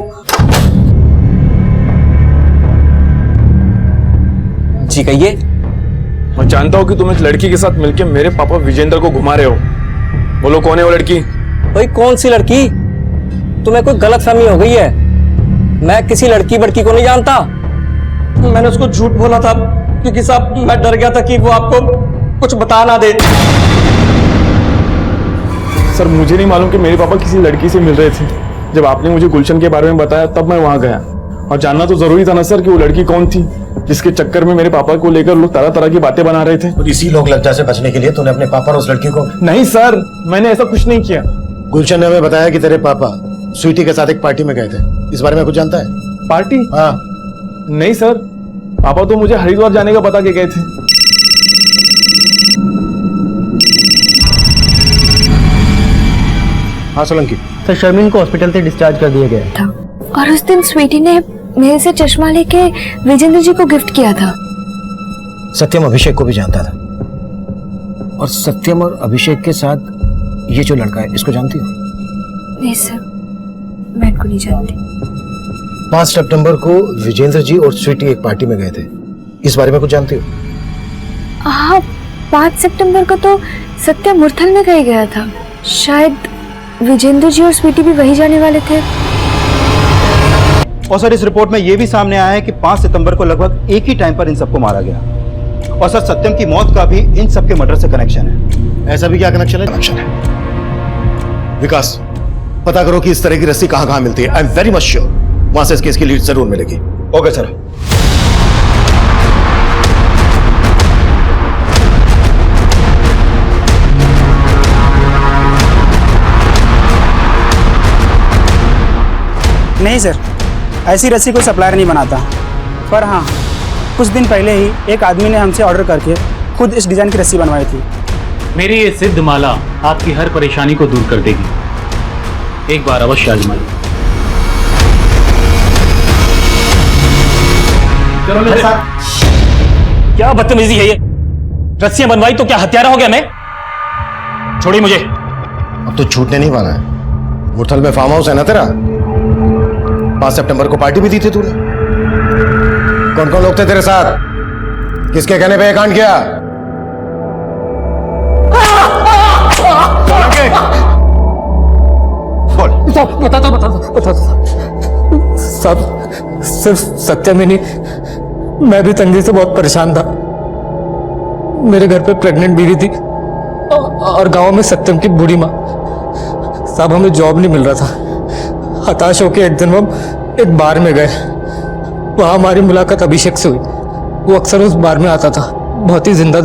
जी कहिए। मैं जानता हूँ कि तुम एक लड़की के साथ मिलकर मेरे पापा विजेंद्र को घुमा रहे हो। बोलो कौन है वो लड़की? भाई कौन सी लड़की? तुम्हें कोई गलतफहमी हो गई है। मैं किसी लड़की बड़की को नहीं जानता। मैंने उसको झूठ बोला था क्योंकि साहब मैं डर गया था कि वो आपको कुछ बता ना दे। सर मुझे नहीं मालूम कि मेरे पापा किसी लड़की से मिल रहे थे। जब आपने मुझे गुलशन के बारे में बताया तब मैं वहां गया, और जानना तो जरूरी था ना सर कि वो लड़की कौन थी जिसके चक्कर में मेरे पापा को लेकर लोग तरह तरह की बातें बना रहे थे। और इसी लोग लज्जा से बचने के लिए तूने अपने पापा और उस लड़की को? नहीं सर, मैंने ऐसा कुछ नहीं किया। गुलशन ने हमें बताया कि तेरे पापा स्वीटी के साथ एक पार्टी में गए थे। इस बारे में कुछ जानता है? पार्टी? हाँ। नहीं सर, पापा तो मुझे हरिद्वार जाने का बता के गए थे। हाँ सोलंकी। सर शर्मिन को हॉस्पिटल से डिस्चार्ज कर दिया गया था। और उस दिन स्वीटी ने मेरे से चश्मा लेके विजेंद्र जी को गिफ्ट किया था। सत्यम अभिषेक को भी जानता था, और सत्यम और अभिषेक के साथ ये जो लड़का है इसको जानती हो? नहीं सर, मैं इनको नहीं जानती। 5 सितंबर को विजेंद्र जी और स्वीटी एक पार्टी में गए थे। इस बारे में कुछ जानती हो? हाँ, 5 सितंबर को तो सत्यम मुरथल में कहीं गया था। शायद विजेंद्र जी और स्वीटी भी वही जाने वाले थे। और सर इस रिपोर्ट में यह भी सामने आया है कि 5 सितंबर को लगभग एक ही टाइम पर इन सबको मारा गया। और सर सत्यम की मौत का भी इन सबके मर्डर से कनेक्शन है। ऐसा भी क्या कनेक्शन है? कनेक्शन है। विकास, पता करो कि इस तरह की रस्सी कहां कहां मिलती है। I am very much sure वहां से इस केस की लीड जरूर मिलेगी। Okay sir. नहीं सर, ऐसी रस्सी कोई सप्लायर नहीं बनाता। पर हाँ, कुछ दिन पहले ही एक आदमी ने हमसे ऑर्डर करके खुद इस डिजाइन की रस्सी बनवाई थी। मेरी ये सिद्ध माला आपकी हर परेशानी को दूर कर देगी। एक बार अवश्य आजमाइए। क्या बदतमीजी है ये? रस्सियां बनवाई तो क्या हत्यारा हो गया मैं? छोड़िए मुझे। अब तो छूटने नहीं वाला है। मुरथल में फार्म हाउस है ना तेरा? 5 सितंबर को पार्टी भी दी थी तूने। कौन कौन लोग थे तेरे साथ? किसके कहने पे ये कांड किया? बता दो। सब सिर्फ सत्यम ही नहीं, मैं भी तंगी से बहुत परेशान था। मेरे घर पे प्रेग्नेंट बीवी थी और गांव में सत्यम की बूढ़ी माँ। साहब हमें जॉब नहीं मिल रहा था। हताश होकर एक दिन हम एक बार में गए। वहां हमारी मुलाकात अभिषेक से हुई। वो अक्सर उस बार में आता था। बहुत ही जिंदा